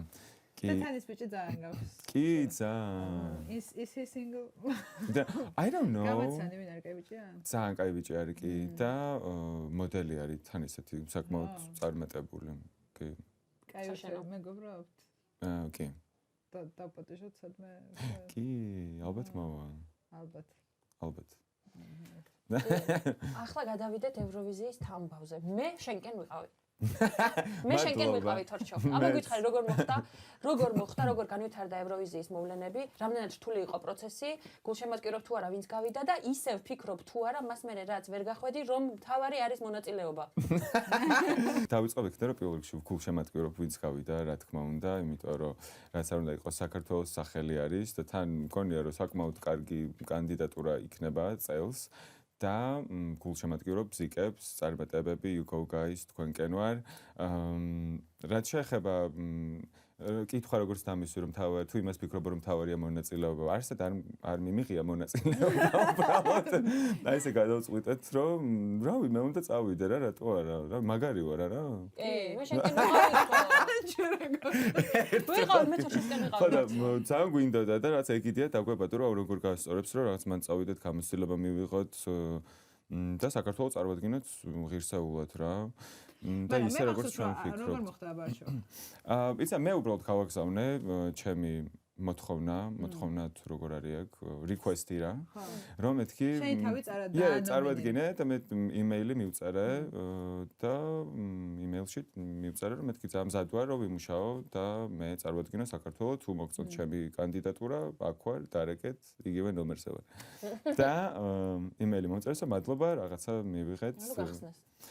კი. თანის ბიჭი ძალიან გავს. კი, ძალიან. Is he single? I don't know. გამაცანი ვინ არის კაი ბიჭია? ძალიან კაი ბიჭი არის კი და მოდელი არის თან ისეთი საკმაოდ წარმატებული. კი. კაი ბიჭი მეგობრობთ? კი. და პატეჟოთ სადმე? კი, ალბათ მოვა. ალბათ. ალბათ. ახლა გადავიდეთ ევროვიზიის თამბავზე. მე შენკენ ვიყავი. მე შენკენ ვიყავი თორჩო. აბა გითხარი როგორ მოხდა, როგორ განვითარდა ევროვიზიის მოვლენები, რამდენად რთული იყო პროცესი, გულშემატკივრობ თუ არა ვინც გავიდა და ისევ ფიქრობ თუ არა მას მერე რაც ვერ გახვედი რომ თავარი არის მონაწილეობა. დავიწყო იქიდან რომ პირველ რიგში გულშემატკივრობ ვინც გავიდა, რა თქმა უნდა, იმიტომ რომ რაც არ უნდა იყოს საქართველოს სახელი არის და თან მგონია რომ საკმაოდ კარგი კანდიდატურა იქნება წელს. და გულშემატკივრობ ბზიკებს, წარმატებები, you go guys, თქვენკენ ვარ. რაც შეეხება კითხვა როგორც დამისვი რომ თუ იმას ფიქრობ რომ თავარია მონაწილეობა, არსად არ მიმიღია მონაწილეობა უბრალოდ. და ესე გადავწყვიტეთ რომ რავი მე უნდა წავიდე რა, რატო არა? რა მაგარი ვარ არა? მე შენკენ ვიყავი, მე თორჩისკენ ვიყავი. ხო და ძალიან გვინდოდა და რაც ეგიდია დაგვებადო რომ როგორ გასწორებს რომ რაღაც მან წავიდეთ გამოცდილება მივიღოთ და საქართველოს წარვადგინოთ ღირსეულად რა. და ისე როგორც ჩვენ ვფიქრობთ. როგორ მოხდა აბარშო? იცი მე უბრალოდ გავაგზავნე ჩემი მოთხოვნა თუ როგორ არის აქ request-ი რა. რომ მეთქი შენი თავი წარადგინე. წარვადგინე და მე იმეილი მივწერე და იმეილში მივწერე რომ მეთქი მზად ვარ რომ ვიმუშაო და მე წარვადგინო საქართველოს თუ მოგწონთ ჩემი კანდიდატურა აქ ვარ დარეკეთ იგივე ნომერზე ვარ. და იმეილი მომწერეს რომ მადლობა რაღაცა მივიღეთ.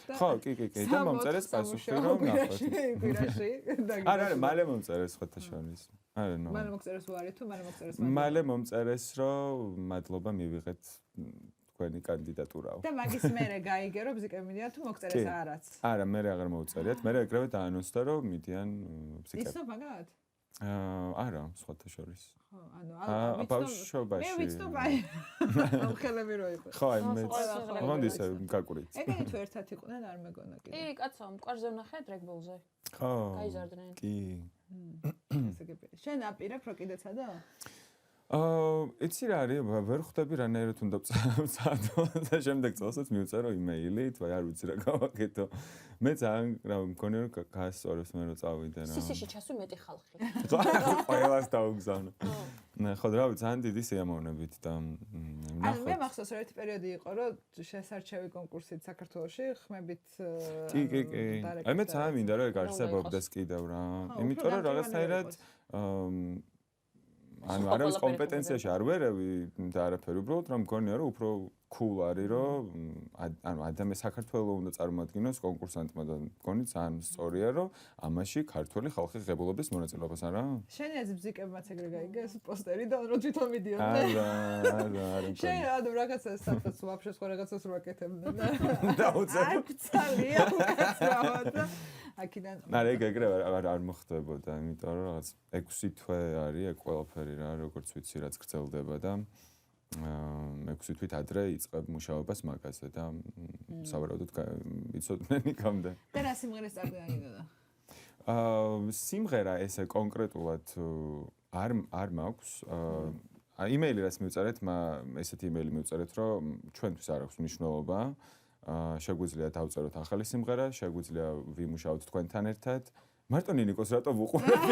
ხო, კი, და მომწერეს პასუხი რომ ნახოთ. არა, მალე მომწერეს ხოთა შორის. არა, ნო. მალე მომწერეს უარი თუ მალე მომწერეს მალე მომწერეს რომ მადლობა მივიღეთ თქვენი კანდიდატურაო. და მაგის მერე გაიგე რომ ბზიკები მიდიან თუ მოგწერეს არაც. არა, მე აღარ მოუწერიათ. მე ეგრევე დაანონსდა რომ მიდიან ბზიკები. ისო მაგათ? არა, სხვათა შორის. ხო, ანუ ბავშვობაში. მე ვიცნობ აი. ამხელები რო იყო. ხო, აი მე მომდის გაკვრით. ეგენი თუ ერთად იყვნენ არ მეგონა კიდე. კი, კაცო, მყარზე ვნახე დრეგბოლზე. ხო. გაიზარდნენ. კი. ესე გეპირე. შენ აპირებ რო კიდე ცადო? იცი რა არის, ვერ ხვდები რანაირად უნდა ვწადო და შემდეგ წელსაც მივწერო იმეილით, ვაი არ ვიცი რა გავაკეთო. მე ძალიან რა მგონია რომ გაასწორებს მე რომ წავიდე რა. სისიში ჩასვი მეტი ხალხი. ყველას დავუგზავნო. ხო, რა ვიცი, ძალიან დიდი სიამოვნებით და ანუ მე მახსოვს რომ ერთი პერიოდი იყო რომ შესარჩევი კონკურსით საქართველოში ხმებით კი. აი მე ძალიან მინდა რომ ეგ არსებობდეს კიდევ რა. იმიტომ რომ რაღაცნაირად ანუ არ არის კომპეტენციაში არ ვერევი და არაფერი უბრალოდ რა მგონია რომ უფრო cool არის რომ ანუ ადამიანს საქართველოს უნდა წარმოადგინოს კონკურსანტმა და მგონი ძალიან სწორია რომ ამაში ქართული ხალხი ღებულობის მონაწილეობას არა? შენი აზრი ბზიკებმაც ეგრე გაიგეს პოსტერი და რომ თვითონ მიდიოდნენ. არა. შენ ანუ რაღაცა საფას ვაფშე სხვა რაღაცას რო აკეთებდნენ. დაუწევ. არ გწალია უკაცრავად. აქიდან არა ეგ ეგრე არ მოხდებოდა, იმიტომ რომ რაღაც 6 თვე არის ეგ ყველაფერი რა, როგორც ვიცი რაც გრძელდება და 6 თვით ადრე იწყებ მუშაობას მაგაზე და სავარაუდოდ იცოდნენ იქამდე. და რა სიმღერას წარდგენა გინდოდა? სიმღერა ესე კონკრეტულად არ მაქვს. იმეილი რაც მივწერეთ, ესეთი იმეილი მივწერეთ, რომ ჩვენთვის არ აქვს მნიშვნელობა. შეგვიძლია დავწეროთ ახალი სიმღერა, შეგვიძლია ვიმუშაოთ თქვენთან ერთად. მარტო ნინიკოს რატო ვუყურებ?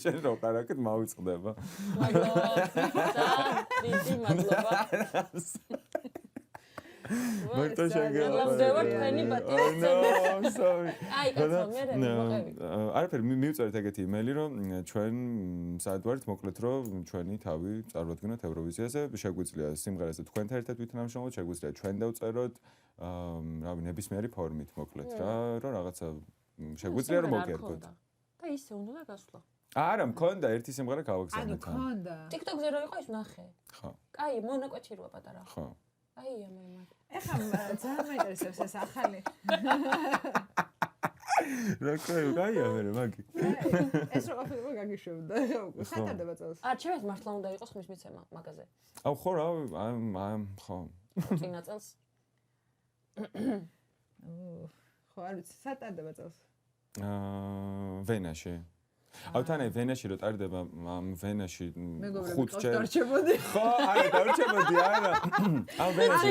შენ რო ყარაკეთ მავიწყდება. მადლობა. მარტო შეგელა. მადლობა თქვენი პატივისცემა. sorry. აი, კაცო, მე მოყევი. არაფერი მივწერეთ ეგეთი იმეილი, რომ ჩვენ სად ვართ, მოკლედ რომ ჩვენი თავი წარვადგინოთ ევროვიზიაზე, შეგვიძლია სიმღერაზე თქვენთან ერთად ვითანამშრომლოთ, შეგვიძლია ჩვენ დავწეროთ, რავი, ნებისმიერი ფორმით მოკლედ რა, რომ რაღაცა შეგვიძლია რომ მოგერგოთ. და ისე უნდა გასვლა. არა, მქონდა ერთი სიმღერა გავაგზავნე თან. ანუ მქონდა. TikTok-ზე რო იყო ის ვნახე. ხო. კაი, მონაკვეთი როა პატარა. ხო. აი, ამერმად. ეხლა ძალიან მაინტერესებს ეს ახალი. რა კაია მე მაგი. ეს რო ყოფილიყო გაგიშვებდა. ხატარდება წელს. არჩევით მართლა უნდა იყოს ხმის მიცემა მაგაზე. აუ ხო რა, ხო. წინა წელს. ხო, არ ვიცი, სატარდება წელს. ვენაში. აუ თან აი ვენაში რო ტარდება ამ ვენაში ხუთჯერ დარჩებოდი. ხო, არა, დარჩებოდი, არა. ამ ვენაში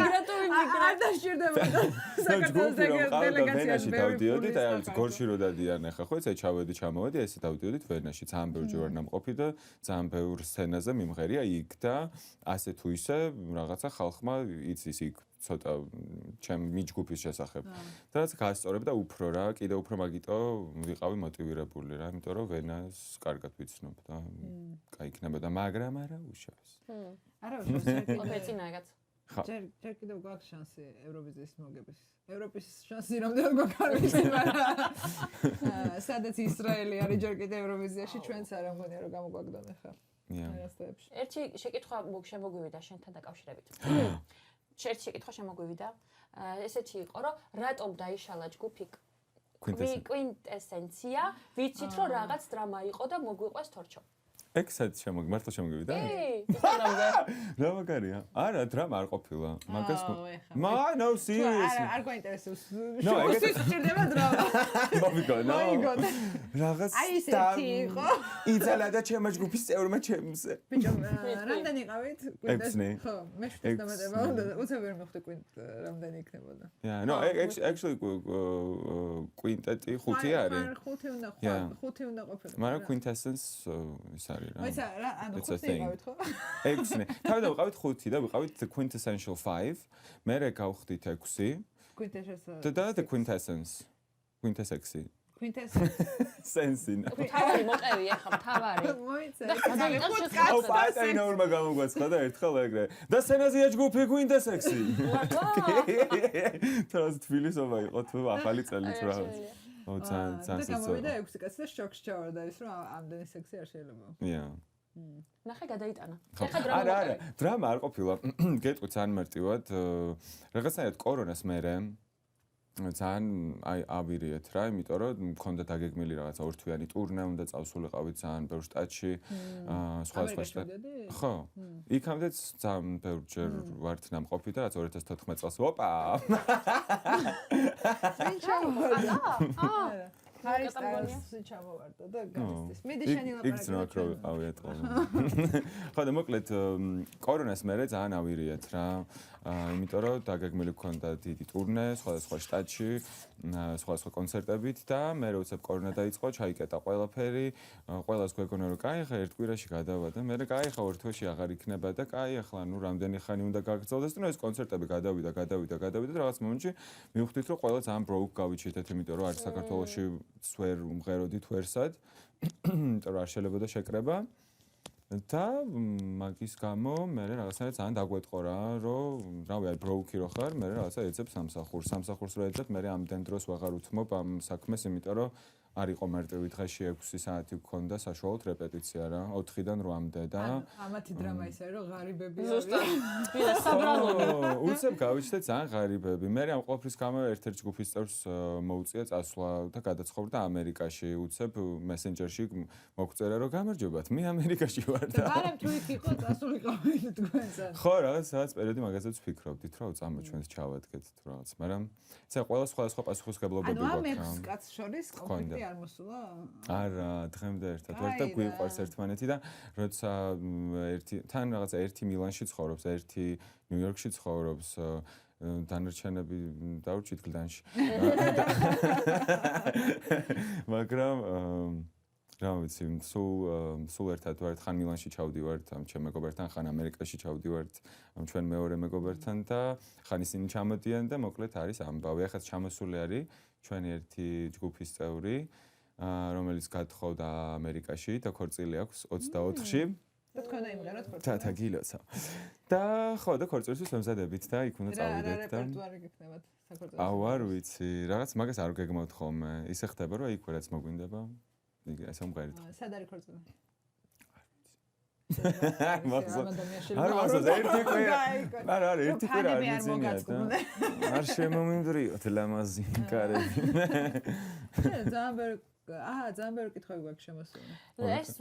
არ დაშირდებოდა საქართველოს დელეგაციას დავდიოდით, აი არის გორში რო დადიან ახლა, ხო, ესე ჩავედი, ჩამოვედი, ესე დავდიოდით ვენაში, ძალიან ბევრი ჯერ ნამყოფი და ძალიან ბევრ სცენაზე მიმღერია იქ და ასე თუ ისე რაღაცა ხალხმა იცის იქ ცოტა ჩემ მიჯგუფის შესახებ. და რაც გაასწორებ და უფრო რა, კიდე უფრო მაგიტო ვიყავი მოტივირებული რა, იმიტომ რომ ვენას კარგად ვიცნობ და გაიქნებოდა, მაგრამ არა უშავს. არა უშავს. ოპეცინაგაც. ჯერ კიდევ გვაქვს შანსი ევროვიზიის მოგების. ევროპის შანსი რამდენად გვაქვს არ ვიცი, მაგრამ სადაც ისრაელი არის ჯერ კიდევ ევროვიზიაში ჩვენც არ მგონია რომ გამოგვაგდონ ახლა. ერთი შეკითხვა შემოგვივიდა შენთან დაკავშირებით. ერთი შეკითხვა შემოგვივიდა. ესეთი იყო, რომ რატომ დაიშალა ჯგუფი კვინტესენცია, ვიცით რომ რაღაც დრამა იყო და მოგვიყვეს თორჩო. ეგ საერთოდ მართლა შემოგვივიდა? რა მაგარია? არა, დრამა არ ყოფილა. მაგას no seriously. არ გვაინტერესებს. შეგოსთვის ჭირდება დრამა. მოგიგონა. რაღაც აი ესეთი იყო. იცალა და ჩემი ჯგუფის წევრმა ჩემზე. ბიჭო, რამდენი იყავით? ექვსი. ხო, მე შევხვდით დამატება უნდა უცებ ვერ მივხვდი კვინტ რამდენი იქნებოდა. Yeah, no, actually quintet-ი ხუთი არის. ხუთი უნდა ყოფილიყო. მაგრამ quintessence ის არის. ვაიცა რა ანუ ხუთი იყავით ხო? ექვსი. თავიდან ვიყავით ხუთი და ვიყავით the quintessential 5. მერე გავხდით 6. Quintessence. და the quintessence. quintessexi. Quintessence. თავი მოყევი ახლა თავარი. მოიცა. აუ პატაინა ორმა გამოგვაცხა და ერთხელ ეგრე. და სცენაზეა ჯგუფი quintessexi. თავს თბილისობა იყო თუ ახალი წელიც რა. და გამოვიდა 6 კაცი და შოკში ჩავარდა ის რომ ამდენი სექსი არ შეიძლება. Yeah. ნახე გადაიტანა. ეხა დრამა არა, დრამა არ ყოფილა. გეტყვით ძალიან მარტივად, რაღაცნაირად კორონას მერე ძალიან აი ავირიეთ რა, იმიტომ რომ მქონდა დაგეგმილი რაღაცა ორთვიანი ტურნე, უნდა წავსულიყავით ძალიან ბევრ შტატში, სხვა შტატში. ხო. იქამდეც ძალიან ბევრჯერ ვართ ნამყოფი და რაც 2014 წელს ოპა. ვინ ჩამოვარდა? არის ჩამოვარდა და გამისტის. მიდი შენი ლაპარაკი. იქ ძნაკრო ვიყავი ეთქო. ხო და მოკლედ კორონას მერე ძალიან ავირიეთ რა. იმიტომ რომ დაგეგმილი გქონდა დიდი ტურნე სხვადასხვა შტატში, სხვადასხვა კონცერტებით და მე როცა კორონა დაიწყო, ჩაიკეტა ყველაფერი, ყველას გვეგონა რომ კაი, ხა ერთ კვირაში გადავა და მე კაი, ხა ორ თვეში აღარ იქნება და კაი, ახლა ნუ რამდენი ხანი უნდა გაგრძელდეს და ეს კონცერტები გადავიდა და რაღაც მომენტში მივხვდით რომ ყველა ძალიან ბროუკ გავიჩიტეთ, იმიტომ რომ არც საქართველოში სვერ უმღეროდით ვერსად, იმიტომ რომ არ შეიძლება შეკრება. და მაგის გამო მე რაღაცა ძალიან დაგვეტყო რა, რომ რავი, აი ბროუკი რო ხარ, მე რაღაცა ეძებ სამსახურს რო ეძებ, მე ამდენ დროს ვაღარ უთმობ ამ საქმეს, იმიტომ რომ არ იყო მარტივი დღეში 6 საათი გქონდა საშუალოდ რეპეტიცია რა, 4-დან 8-მდე და ამათი დრამა ისე რომ ღარიბები ზუსტად საბრალონი. უცებ გავიჩნდეთ ძალიან ღარიბები. მე ამ ყოფრის გამო ერთ-ერთ ჯგუფის წევრს მოუწია წასვლა და გადაცხოვრდა ამერიკაში. უცებ მესენჯერში მოგწერა რომ გამარჯობათ, მე ამერიკაში ვარ და მაგრამ თუ იქ იყო წასულიყავით თქვენთან. ხო, რაღაც პერიოდი მაგაზეც ვფიქრობდით, რომ წამოჩვენს ჩავადგეთ თუ რაღაც, მაგრამ ისა ყველა სხვა პასუხისმგებლობები გვაქვს. ანუ ამ 6 კაცს შორის კონფლიქტი არ მოსულა? არა, დღემდე ერთად ვარ და გვიყვარს ერთმანეთი და როცა თან რაღაცა ერთი მილანში ცხოვრობს, ერთი ნიუ-იორკში ცხოვრობს, დანარჩენები დაურჩით გლდანში. მაგრამ რა ვიცი, სულ ერთად ვართ, ხან მილანში ჩავდივართ, ამ ჩემ მეგობართან, ხან ამერიკაში ჩავდივართ, ამ ჩვენ მეორე მეგობართან და ხან ისინი ჩამოდიან და მოკლედ არის ამბავი. ახაც ჩამოსული არის ჩვენი ერთი ჯგუფის წევრი, რომელიც გათხოვდა ამერიკაში და ქორწილი აქვს 24-ში. და თქვენ დაიმღეროთ ქორწილი. და გილოცავ. და ხო, და ქორწილისთვის მომზადებით და იქ უნდა წავიდეთ და რა რეპერტუარი გექნებათ საქორწილო? აუ არ ვიცი, რაღაც მაგას არ გეგმავთ ხოლმე. ისე ხდება რომ იქ რაც მოგვინდება. ესე მომღერით. სად არის ქორწილი? არ მასა ერთი კვირა. არა, ერთი კვირა არ მიცინია და არ შემომინდრიოთ ლამაზი კარები. ძალიან ბევრი კითხვები გვაქვს შემოსული.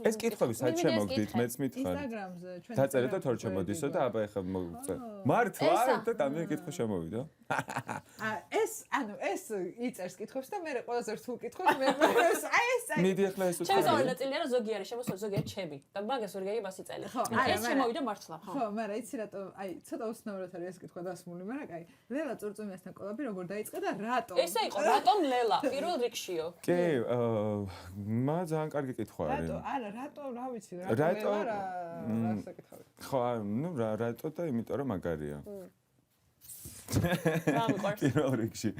ეს კითხვები სად შემოგდით, მეც მითხარ. Instagram-ზე ჩვენ დაწერეთ და თორჩემოდისო და აბა ეხლა მოგწერე. მართლა და დამი კითხვა შემოვიდა. ეს ეს იწერს კითხვებს და მე ყველაზე რთულ კითხვებს მე ეს მიდი ახლა ეს ჩემს ორი ნაწილია რა ზოგი არის შემოსული ზოგია ჩემი და მაგას ვერ გაიგებ 100 წელი ეს შემოვიდა მართლა ხო მაგრამ იცი რატო აი ცოტა უცნაურად არის ეს კითხვა დასმული მაგრამ აი ლელა წურწუმიასთან კოლაბი როგორ დაიწყე და რატო ესე იყო რატომ ლელა პირველ რიგშიო კი მა ძალიან კარგი კითხვა არის რატო არა რატო რა ვიცი რატო რა საკითხავი ხო ნუ რატო და იმიტომ რომ მაგარია გამიყვარს პირველ რიგში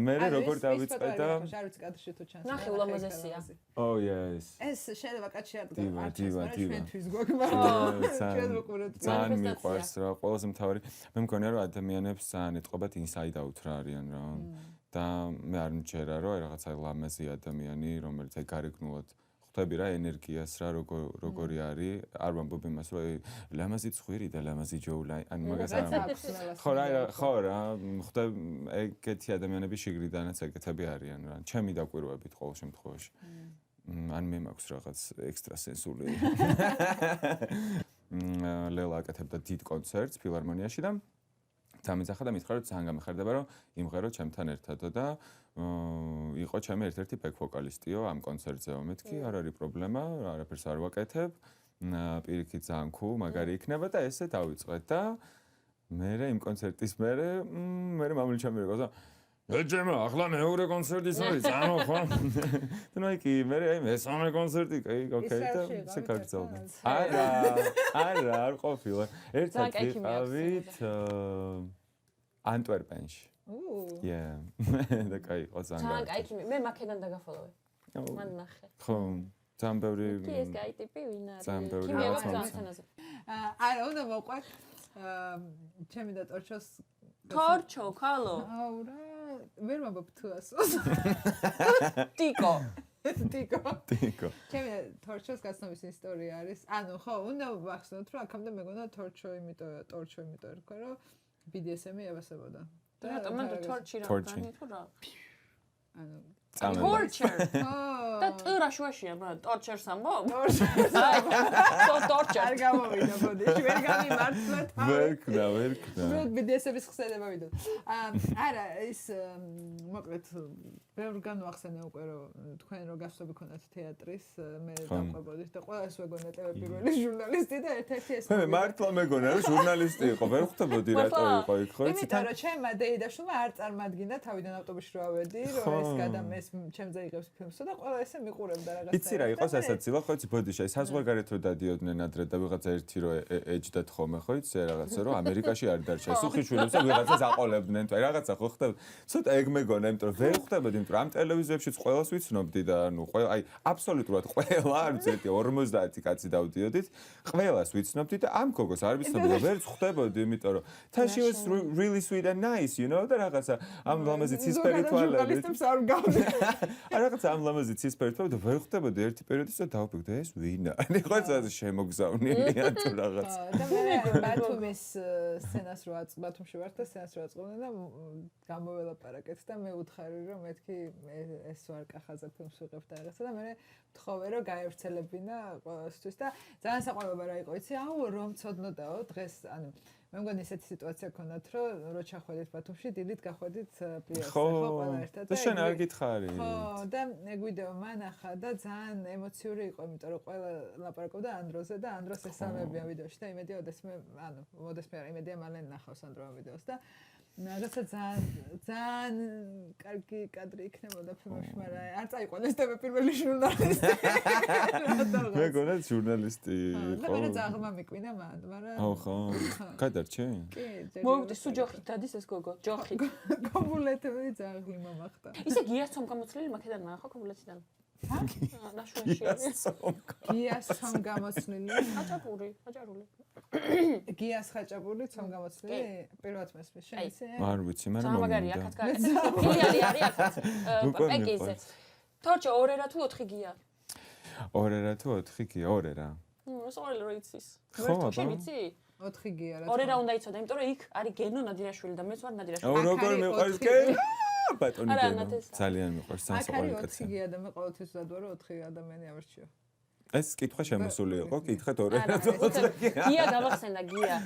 მე როგორ დავიწყე და არ ვიცი კადრში თუ ჩანს ნახე ულამაზესია oh yes ეს შეიძლება კაცი არ დივა, მაგრამ დივა. ჩვენთვის გვაქვს მაგრამ ჩვენ ვუყურებთ ძალიან მიყვარს რა ყველაზე მთავარი მე მგონია რომ ადამიანებს ძალიან ეტყობათ inside out რა არიან რა და მე არ მჯერა რომ აი რაღაცა ლამაზი ადამიანი რომელიც აი გარეგნულად ხვდები რა ენერგიას რა როგორი არის არ ვამბობ იმას რომ ლამაზი ცხვირი და ლამაზი ჯოულა ან მაგას არ ხო რა ხვდები ეგეთი ადამიანები შიგრიდანაც ეგეთები არიან რა ჩემი დაკვირვებით ყოველ შემთხვევაში ან მე მაქვს რაღაც ექსტრასენსული ლელა აკეთებდა დიდ კონცერტს ფილარმონიაში და დამეძახა და მითხრა რომ ძალიან გამეხარდება რომ იმღერო ჩემთან ერთადო და იყო ჩემი ერთ-ერთი ბექ ვოკალისტიო ამ კონცერტზეო მეთქი არ არის პრობლემა არაფერს არ ვაკეთებ პირიქით ძალიან cool მაგარი იქნება და ესე დავიწყეთ და მე იმ კონცერტის მე მამული ჩემი რეკოს და ეჯემა ახლა მეორე კონცერტის არის წამო ხო და ნუ კი მე აი მესამე კონცერტი ოკეი და ესე გაგრძელდა არა არ ყოფილა ერთად ვიყავით ანტვერპენში yeah და კაი იყო ძალიან კაი მე მაქედან დაგაფოლოვე მან ნახე ხო ძალიან ბევრი კი ეს კაი ტიპი ვინ არის ძალიან ბევრი რაღაცა არა უნდა მოყვარ ჩემი და ტორჩოს თორჩო ქალო აურა ვერ მომბობ თუ ასოს ტიკო ჩემი თორჩოს გასნობის ისტორია არის ანუ ხო უნდა ვახსნოთ რომ აქამდე მეგონა ტორჩო იმიტომ რქვა რომ BDSM-ი ევასებოდა რატომ მან თორჩი რა განი თუ რა ანუ torture და ტირა შუაშია მაგრამ torture-ს ამბობ torture არ გამოვიდა ბოდი ვერ გამიმართლეთ ვერ ქნა მე BDSM-ის ხსენება ვიდო არა ის მოკლედ ბევრ განვახსენე უკვე რომ თქვენ რო გასწობი ქონათ თეატრის მე დავყვებოდით და ყველას ვეგონა პირველი ჟურნალისტი და ერთ-ერთი ეს მე მართლა მეგონა რომ ჟურნალისტი იყო ვერ ხვდებოდი რატო იყო იქ ხო იცი იმიტომ რომ ჩემმა დეიდაშვილმა არ წარმადგინა თავიდან ავტობუსში რო ავედი რომ ეს გადამეს ჩემზე იღებს ფილმსო და ყველა ესე მიყურებდა რაღაცა იცი რა იყო სასაცილო ხო იცი ბოდიშა საზღვარგარეთ რო დადიოდნენ ადრე და ვიღაცა ერთი რო ეჯდათ ხოლმე ხო იცი რაღაცა რომ ამერიკაში არ დარჩა სუხიშვილებს და ვიღაცას აყოლებდნენ თუ რაღაცა ხო ხდება ცოტა ეგ მეგონა იმიტომ რომ ვერ ხვდებოდი იმიტომ რომ ამ ტელევიზიებშიც ყველას ვიცნობდი და ნუ ყველა აი აბსოლუტურად ყველა არ ვიცი 50 კაცი დავდიოდით ყველას ვიცნობდი და ამ გოგოს არ ვიცნობდი და ვერ ხვდებოდი იმიტომ რომ she was really sweet and nice you know და რაღაცა ამ ლამაზი ცისფერი თვალებით არ გავდი რაღაც ამ ლამაზი ცისფერი თვალებით და ვერ ხვდებოდი ერთი პერიოდის და დავფიქრე ეს ვინა ani ხო ეს შემოგზავნილია თუ რაღაც და მე ბათუმის სცენას რო ბათუმში ვარ და სცენას რო აწყობდნენ და გამოველაპარაკეთ და მე უთხარი რომ მეთქი ეს ვარ კახაზე ფილმს ვიღებ და რაღაცა და მე ვთხოვე რომ გაევრცელებინა ყველასთვის და ძალიან საყვარლობა რა იყო იცი აუ რომ ცოდნოდაო დღეს ანუ მე მგონი ესეთი სიტუაცია ქონდათ რომ რო ჩახვედით ბათუმში დილით გახვედით პიასზე ხო ყველა ერთად და შენ არ გითხარი ხო და ეგ ვიდეო მანახა და ძალიან ემოციური იყო იმიტომ რომ ყველა ლაპარაკობდა ანდროზე და ანდროს ესამებია ვიდეოში და იმედია ოდესმე ანუ ოდესმე არა იმედია მალე ნახავს ანდროა ვიდეოს და რაღაცა ძალიან კარგი კადრი იქნებოდა ფილმში, მაგრამ არ წაიყვანეს და მე პირველი ჟურნალისტი. მეგონა ჟურნალისტი იყო. და მე ძალიან მომიკვინა მანდ, მაგრამ ხო. გადარჩე? კი, მოვიდი სუჯოხით დადის ეს გოგო, ჯოხით. კომულეთები ძალიან ღლიმო მახტა. ისე გიას ცომ გამოცლილი მაქედან ხო კომულეთიდან? ჰა? ნაშუაში. გიას ცომ გამოცლილი? აჭარული. გიას ხაჭაპური ცომ გამოცლილი? პირველად მესმის შენ ისე? არ ვიცი, მაგრამ მაგარი აქაც კარგი. ფილიალი არის აქაც. პეკინზე. თორჩო 2 რა თუ 4 გია? 2 რა თუ 4 გია? 2 რა. ეს ორი რო იცის. ხო, შენ იცი? 4 გია რა. 2 რა უნდა იცოდა, იმიტომ რომ იქ არის გენო ნადირაშვილი და მეც ვარ ნადირაშვილი. აუ როგორ მიყვარს გენო? ბატონი გენო. ძალიან მიყვარს, სამსაყვარელი კაცი. აქ არის 4 გია და მე ყოველთვის ვდადვარ რომ 4 ადამიანი ავარჩიო. ეს კითხვა შემოსული იყო, კითხეთ ორ არა, ერთად. გია გავახსენდა, გია.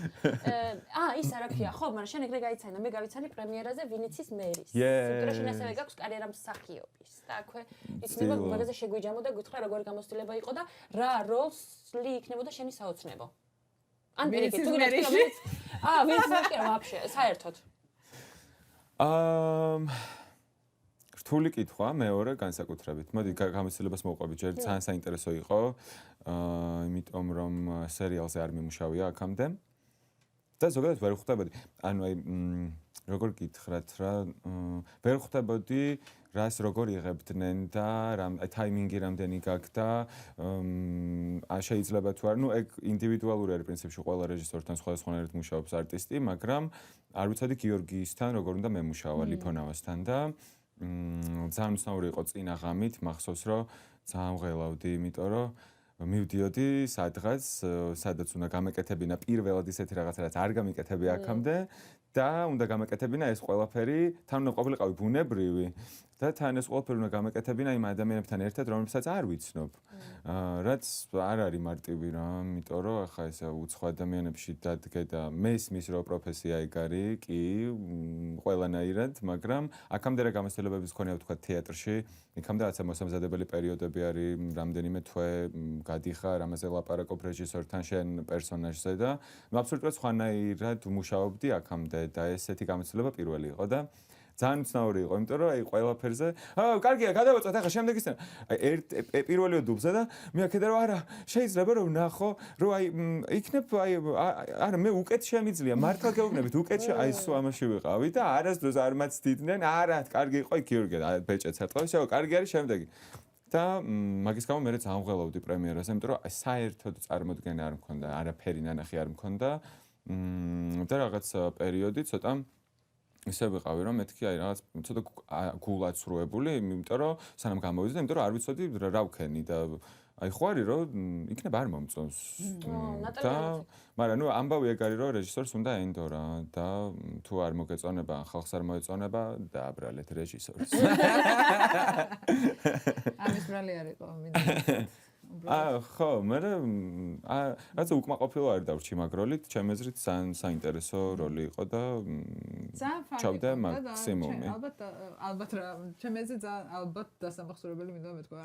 ის არა ქვია, ხო, მაგრამ შენ ეგრე გაიცანა, მე გავიცანი პრემიერაზე ვინიცის მერის. იმიტომ შენ ასევე გაქვს კარიერა მსახიობის. და აქვე იცნება, მაგაზე შეგვიჯამო და გითხრა როგორი გამოცდილება იყო და რა როლი იქნებოდა შენი საოცნებო. ან ვინიცის მერის. ვინიცის მერის კი არა, ვაფშე, საერთოდ. რთული კითხვა, მეორე განსაკუთრებით. მოდი გამოცდილებას მოვყვებით, ჯერ ძალიან საინტერესო იყო, იმიტომ რომ სერიალზე არ მიმუშავია აქამდე. და ზოგადად ვერ ხვდებოდი. ანუ აი როგორ გითხრათ რა, ვერ ხვდებოდი რას როგორ იღებდნენ და აი ტაიმინგი რამდენი გაქვს და შეიძლება თუ არ, ნუ ეგ ინდივიდუალური არის პრინციპში ყველა რეჟისორთან სხვადასხვანაირად მუშაობს არტისტი, მაგრამ არ ვიცოდი გიორგიისთან როგორ უნდა მემუშავა ლიფონავასთან და ძალიან უცნაური იყო წინა ღამით, მახსოვს რომ ძალიან ვღელავდი, იმიტომ რომ მივდიოდი სადღაც, სადაც უნდა გამეკეთებინა პირველად ისეთი რაღაცა, რაც არ გამიკეთებია აქამდე და უნდა გამეკეთებინა ეს ყველაფერი, თან უნდა ყოფილიყავი ბუნებრივი და თან ეს ყველაფერი უნდა გამეკეთებინა იმ ადამიანებთან ერთად, რომლებსაც არ ვიცნობ. რაც არ არის მარტივი რა, იმიტომ რომ ახლა ეს უცხო ადამიანებში დადგე და მესმის რომ პროფესია ეგ არის, კი, ყველანაირად, მაგრამ აქამდე რა გამოცდილებების მქონია ვთქვა თეატრში, იქამდე რაცა მოსამზადებელი პერიოდები არის, რამდენიმე თვე გადიხარ, ამაზე ლაპარაკობ რეჟისორთან შენ პერსონაჟზე და აბსოლუტურად სხვანაირად ვმუშაობდი აქამდე და ესეთი გამოცდილება პირველი იყო და ძალიან უცნაური იყო, იმიტომ რომ აი ყველაფერზე, კარგია, გადავაწყვეტ ახლა შემდეგისთან. აი პირველი დუბზე და მე აქედან რომ არა, შეიძლება რომ ნახო, რომ აი იქნებ აი არა მე უკეთ შემიძლია, მართლა გეუბნებით, უკეთ აი სულ ამაში ვიყავი და არასდროს არ მაცდიდნენ, არა, კარგი იყო გიორგი, ბეჭეც ეთყავს, შეო, კარგი არის შემდეგი. და მაგის გამო მე ძალიან ვღელავდი პრემიერაზე, იმიტომ რომ აი საერთოდ წარმოდგენა არ მქონდა, არაფერი ნანახი არ მქონდა. და რაღაც პერიოდი ცოტა ისე ვიყავი რომ მეთქი აი რაღაც ცოტა გულაცრუებული, იმიტომ რომ სანამ გამოვიდა, იმიტომ რომ არ ვიცოდი რა ვქენი და აი ხო არის რომ იქნება არ მომწონს. და მაგრამ ნუ ამბავი ეგ არის რომ რეჟისორს უნდა ენდო რა და თუ არ მოგეწონება, ხალხს არ მოეწონება, დააბრალეთ რეჟისორს. ამის ბრალი არ იყო მინდა. ხო, მაგრამ რაცა უკმაყოფილო არ დავრჩი მაგ როლით, ჩემი აზრით ძალიან საინტერესო როლი იყო და ჩავდა მაქსიმუმი. ალბათ რა, ჩემი აზრით ალბათ დასამახსოვრებელი მინდა მეთქვა.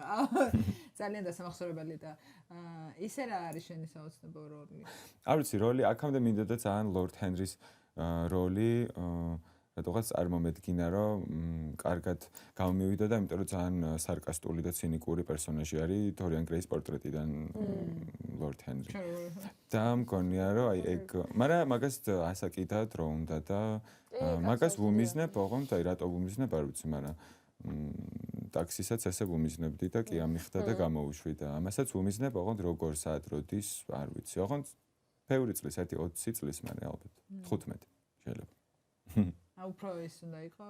ძალიან დასამახსოვრებელი და ისე რა არის შენი საოცნებო როლი? არ ვიცი, როლი აქამდე მინდოდა ძალიან ლორდ ჰენრის როლი რატოღაც არ მომედგინა რომ კარგად გამომივიდა და იმიტომ რომ ძალიან სარკასტული და ცინიკური პერსონაჟი არის დორიან გრეის პორტრეტიდან ლორდ ჰენრი. და მგონია რომ აი ეგ, მაგრამ მაგას ასაკიდა დრო უნდა და მაგას ვუმიზნებ, ოღონდ აი რატო ვუმიზნებ არ ვიცი, მაგრამ ტაქსისაც ესე ვუმიზნებდი და კი ამიხდა და გამოუშვი და ამასაც ვუმიზნებ, ოღონდ როგორ სად როდის არ ვიცი. ოღონდ ბევრი წლის, 20 წლის მერე ალბათ, 15 შეიძლება. უფრო ის უნდა იყო?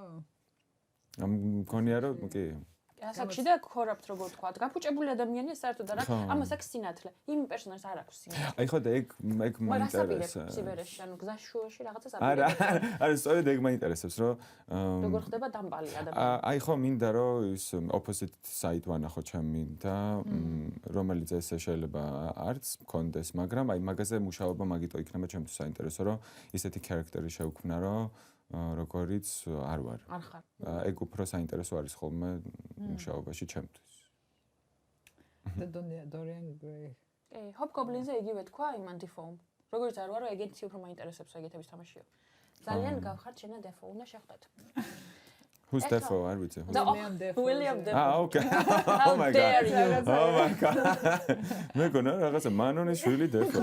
მგონია რომ კი. ასაკში და ქორაპთ როგორ თქვა, გაფუჭებული ადამიანია საერთოდ და რა, ამას აქვს სინათლე. იმ პერსონაჟს არ აქვს სინათლე. აი ხო და ეგ მაინტერესებს. სიბერეში, ანუ გზაშუაში რაღაცას არა, არა, სწორედ ეგ მაინტერესებს, რომ როგორ ხდება დამპალი ადამიანი. აი ხო მინდა რომ ის opposite side ვანახო ჩემი და რომელიც ესე შეიძლება არც მქონდეს, მაგრამ აი მაგაზე მუშაობა მაგიტო იქნება ჩემთვის საინტერესო, რომ ისეთი ქარაქტერი შევქმნა, რომ როგორიც არ ვარ. არ ხარ. ეგ უფრო საინტერესო არის ხოლმე მუშაობაში ჩემთვის. და დორიან გრეი. კი, ჰოპგობლინზე იგივე თქვა იმან დიფოუმ. როგორც არ ვარო, ეგეთი უფრო მაინტერესებს ეგეთების თამაშიო. ძალიან გავხართ შენა დეფო, უნდა შეხვდეთ. Who's Defoe? არ ვიცი. William Defoe. Okay. Oh my god. Oh my god. მე გონა რაღაცა მანონის შვილი Defoe.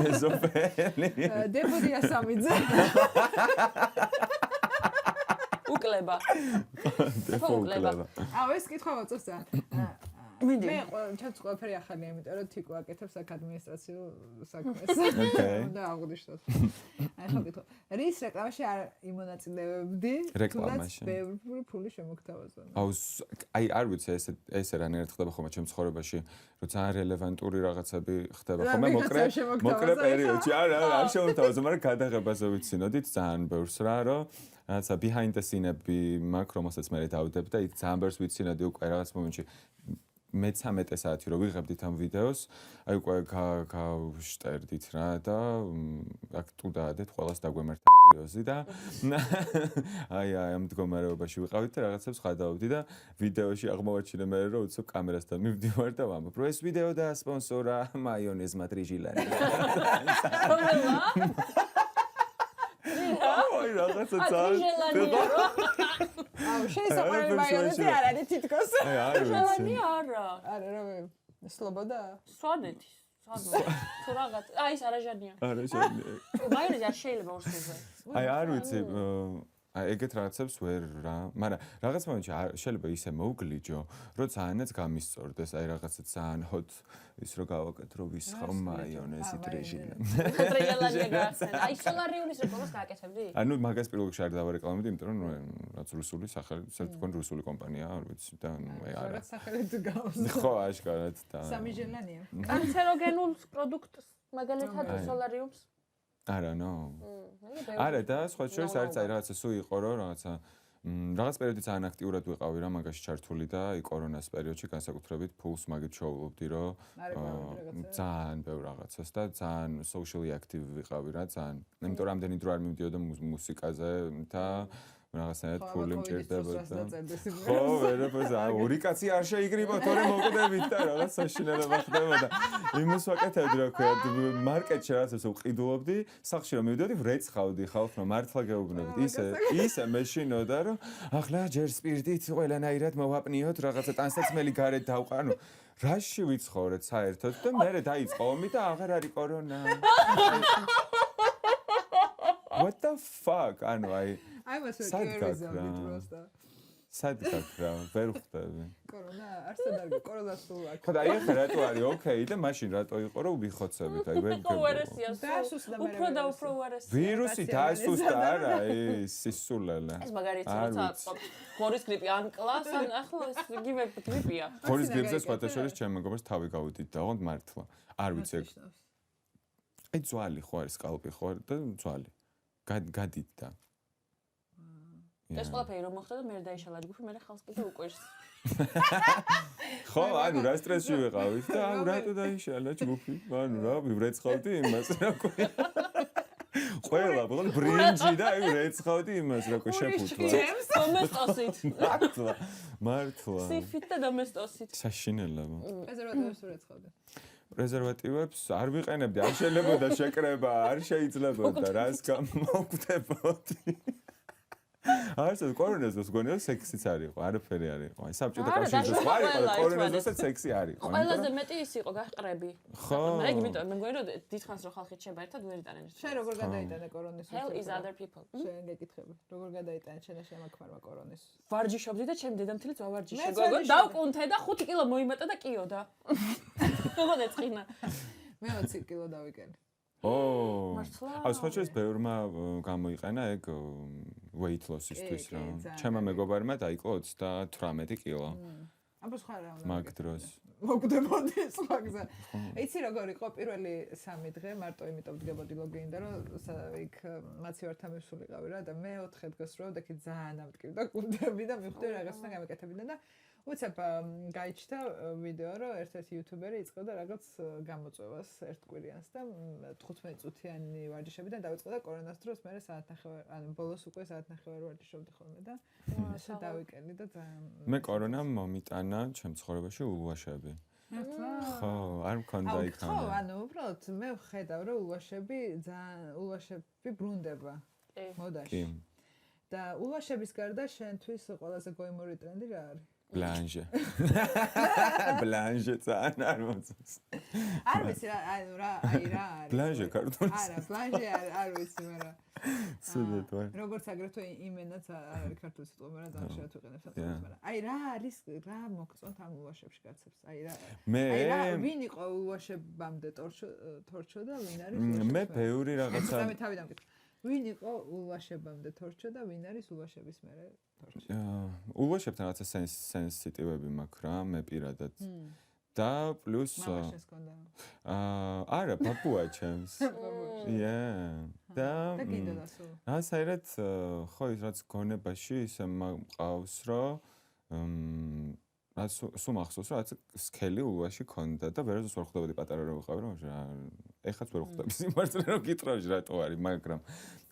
მეზოფელი. დეფოდია სამიძე. უკლება. Defoe უკლება. ეს კითხვა მოწევს ძალიან. მე ჩემს ყველაფერი ახალია, იმიტომ რომ თიკო აკეთებს აქ ადმინისტრაციულ საქმეს. და აღნიშნოთ. აი ხო გითხო. რის რეკლამაში არ იმონაწილეებდი? რეკლამაში. ბევრი ფული შემოგთავაზა. აი არ ვიცი ესე რანაირად ხდება ხოლმე ჩემს ცხოვრებაში, რომ ძალიან რელევანტური რაღაცები ხდება ხოლმე მოკლე პერიოდში. არ შემოგთავაზა, მაგრამ გადაღებაზე ვიცინოდით ძალიან ბევრს რა, რომ რაღაცა behind the scene-ები მაქვს, რომელსაც მე დავდებ და იქ ძალიან ბევრს ვიცინოდი უკვე რაღაც მომენტში. მე-13 საათი რო ვიღებდით ამ ვიდეოს, აი უკვე გავშტერდით რა და აქ თუ დაადეთ ყველას დაგვემართა აპლიოზი და აი ამ მდგომარეობაში ვიყავით და რაღაცებს ხედავდი და ვიდეოში აღმოვაჩინე მე რომ უცებ კამერასთან მივდივარ და ვამბობ რომ ეს ვიდეო დაასპონსორა მაიონეზმა ტრიჟილანი. აი რაღაცა ძალიან აუ შეიძლება მაიონეზი არ არის თითქოს. აი არ ვიცი. ტრიჟილანი არა. არა რა სლობოდა? სვანეთის. თუ რაღაც აი ეს არაჟანია. არაჟანია. მაიონეზი არ შეიძლება ორსულზე. აი არ ვიცი აი ეგეთ რაღაცებს ვერ რა, მაგრამ რაღაც მომენტში შეიძლება ისე მოვგლიჯო, რომ ძალიანაც გამისწორდეს, აი რაღაცა ძალიან hot ის რო გავაკეთე, რომ ვისხავ მაიონეზი ტრიჟილანი. ტრიჟილანია გახსენა. აი სოლარიუმის რეკლამას გააკეთებდი? ანუ მაგას პირველ რიგში არ დავარეკლამებდი, იმიტომ რომ რაც რუსული სახელი, თქონ რუსული კომპანია, არ ვიცი და აი არა. რაღაც სახელით გავს. ხო, აშკარად და სამიჟელანია. კანცეროგენულ პროდუქტს მაგალითად სოლარიუმს? არა, ნო. არა და სხვა შორის არის აი რაღაცა სულ იყო რომ რაღაც პერიოდი ძალიან აქტიურად ვიყავი რა მაგაში ჩართული და აი კორონას პერიოდში განსაკუთრებით ფულს მაგით შოულობდი რომ ძალიან ბევრ რაღაცას და ძალიან socially active ვიყავი რა ძალიან იმიტომ რომ ამდენი დრო არ მივდიოდა მუსიკაზე და რაღაცნაირად ფული მჭირდებოდა. ხო, ვერაფერს ორი კაცი არ შეიგრიბო, თორე მოკვდებით და რაღაც საშინელება ხდებოდა. იმას ვაკეთებდი რა ქვია, მარკეტში რაღაცას ვყიდულობდი, სახლში რომ მივიდოდი, ვრეცხავდი ხალხს, რომ მართლა გეუბნებით. ისე მეშინოდა, რომ ახლა ჯერ სპირტით ყველანაირად მოვაპნიოთ, რაღაცა ტანსაცმელი გარეთ დავყარ, ანუ რაში ვიცხოვრეთ საერთოდ და მე დაიწყო ომი და აღარ არის კორონა. What the fuck? ანუ აი მას ვერკერიზავდი პროსტა. სადღაც რა, ვერ ხვდები. კორონა არსად არ კორონას სულ აქ. ხო და აი ახლა რატო არის ოკეი და მაშინ რატო იყო რომ ვიხოცებით აი ვერ დაასუსტა მე. უფრო და უფრო უარესია. ვირუსი დაასუსტა არა ის სისულელე. ეს მაგარიც როცა ხორის გრიპი ანკლას ან ახლა ეს იგივე გრიპია. ხორის გრიპზე სხვათა შორის ჩემ მეგობრს თავი გავუდით და ოღონდ მართლა. არ ვიცი ეგ. აი ძვალი ხო არის სკალპი ხო და ძვალი. გადიდდა. ეს ყველაფერი რომ მოხდა და მე დაიშალა ჯგუფი, მე ხალხს კიდე უყვირს. ხო, ანუ რა სტრესში ვიყავით და ანუ რატო დაიშალა ჯგუფი? ანუ რა, ვივრეცხავდი იმას, რა ქვია. ყველა ბოლო ბრინჯი და აი ვივრეცხავდი იმას, რა ქვია, შეფუთვა. დომესტოსით. მართლა. სიფით და დომესტოსით. საშინელება. პრეზერვატივებს ვირეცხავდი. პრეზერვატივებს არ ვიყენებდი, არ შეიძლება შეკრება, არ შეიძლებოდა, რას გამოვკვდებოდი. არასდროს კორონას დროს გონიო სექსიც არ იყო, არაფერი არ იყო. აი საბჭოთა კავშირის დროს არ იყო, კორონას დროსაც სექსი არ იყო. ყველაზე მეტი ის იყო გაყრები. ხო. მე იმიტომ მე მგონი რომ დიდხანს რო ხალხი ჩება ერთად ვერ იტანენ. შენ როგორ გადაიტანე კორონის? Hell is other people. შენ გეკითხები, როგორ გადაიტანე შენ შემოქმარმა კორონის? ვარჯიშობდი და ჩემ დედამთილიც ვავარჯიშე. გოგო დავკუნთე და 5 კილო მოიმატა და კიოდა. როგორ ეწყინა. მე 20 კილო დავიკენე. ო. მართლა? აი სხვა შეიძლება ბევრმა გამოიყენა ეგ weight loss-ისთვის რა. ჩემმა მეგობარმა დაიკლო 38 კილო. აბა სხვა რა უნდა. მაგ დროს. მოგდებოდი სხვა გზა. იცი როგორ იყო პირველი 3 დღე მარტო იმიტომ ვდგებოდი ლოგინიდან რომ იქ მაცივართან მივსულიყავი რა და მე 4 დღეს რო და კი ძალიან ამტკივდა კუნდები და მივხვდი რაღაცა გამეკეთებინა და უცებ გაიჩნდა ვიდეო რომ ერთ-ერთი იუთუბერი იწყებდა რაღაც გამოწვევას ერთკვირიანს და 15 წუთიანი ვარჯიშებიდან დაიწყო და კორონას დროს მე საათნახევარ ანუ ბოლოს უკვე საათნახევარ ვარჯიშობდი ხოლმე და ესე დავიკენი და ძალიან მე კორონამ მომიტანა ჩემ ცხოვრებაში ულვაშები. ხო, არ მქონდა იქ ხო, ანუ უბრალოდ მე ვხედავ რომ ულვაშები ბრუნდება მოდაში. და ულვაშების გარდა შენთვის ყველაზე გოიმური ტრენდი რა არის? ბლანჟე. ბლანჟე ძალიან არ მოწონს. არ ვიცი რა, აი რა არის. ბლანჟე ქართულში. არა, ბლანჟე არ ვიცი, მაგრამ ცუდად ვარ. როგორც აგრეთვე იმენაც არ არის ქართული სიტყვა, მაგრამ ძალიან შეათვიყენებ სიტყვას, მაგრამ აი რა არის, რა მოგწონთ ამ ულვაშებში კაცებს? აი რა ვინ იყო ულვაშებამდე თორჩო და ვინ არის? მე ბევრი რაღაცა მე თავიდან ვკითხე. ვინ იყო ულვაშებამდე თორჩო და ვინ არის ულვაშების მერე თორჩო? ულვაშებთან რაღაცა სენსიტივები მაქვს რა, მე პირადად. და პლუს არა, ბაბუა ჩემს. და კიდევ დასო. საერთოდ ხო ის რაც გონებაში ისე მყავს, რომ რაც სულ მახსოვს რომ რაც სქელი ულვაში ქონდა და ვერასდროს ვერ ხვდებოდი პატარა რო ვიყავი რომ ეხაც ვერ ხვდები სიმართლე რომ გითხრავს რატო არის მაგრამ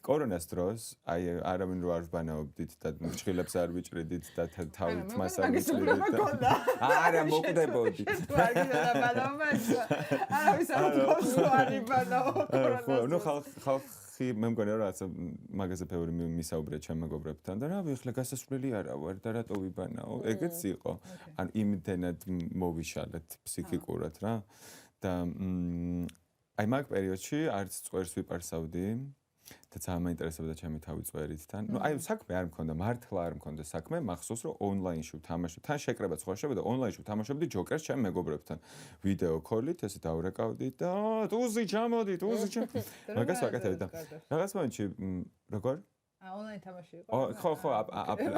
კორონას დროს აი არავინ რო არ ვბანაობდით და ჭხილებს არ ვიჭრიდით და თავით მას არ ვიჭრიდით არა მოკდებოდი არ გინდა ბანაობა არავის არ ვბანაობ ხო ნუ ხალხი მე მგონია რომ რაც მაგაზე ბევრი მისაუბრეთ ჩემ მეგობრებთან და რა ვიხლე გასასვლელი არა ვარ და რატო ვიბანაო ეგეც იყო ან იმდენად მოვიშალეთ ფსიქიკურად რა და აი მაგ პერიოდში არც წვერს ვიპარსავდი და ძალიან მაინტერესებდა ჩემი თავი წვერითთან. ნუ აი საქმე არ მქონდა, მართლა არ მქონდა საქმე, მახსოვს რომ ონლაინში ვთამაშობ. თან შეკრებაც ხო შევიდა ონლაინში ვთამაშობდი ჯოკერს ჩემ მეგობრებთან. ვიდეო კოლით ესე დავრეკავდი და თუზი ჩამოდი, თუზი მაგას ვაკეთებდი და რაღაც მომენტში როგორ? ონლაინ თამაში იყო. ხო,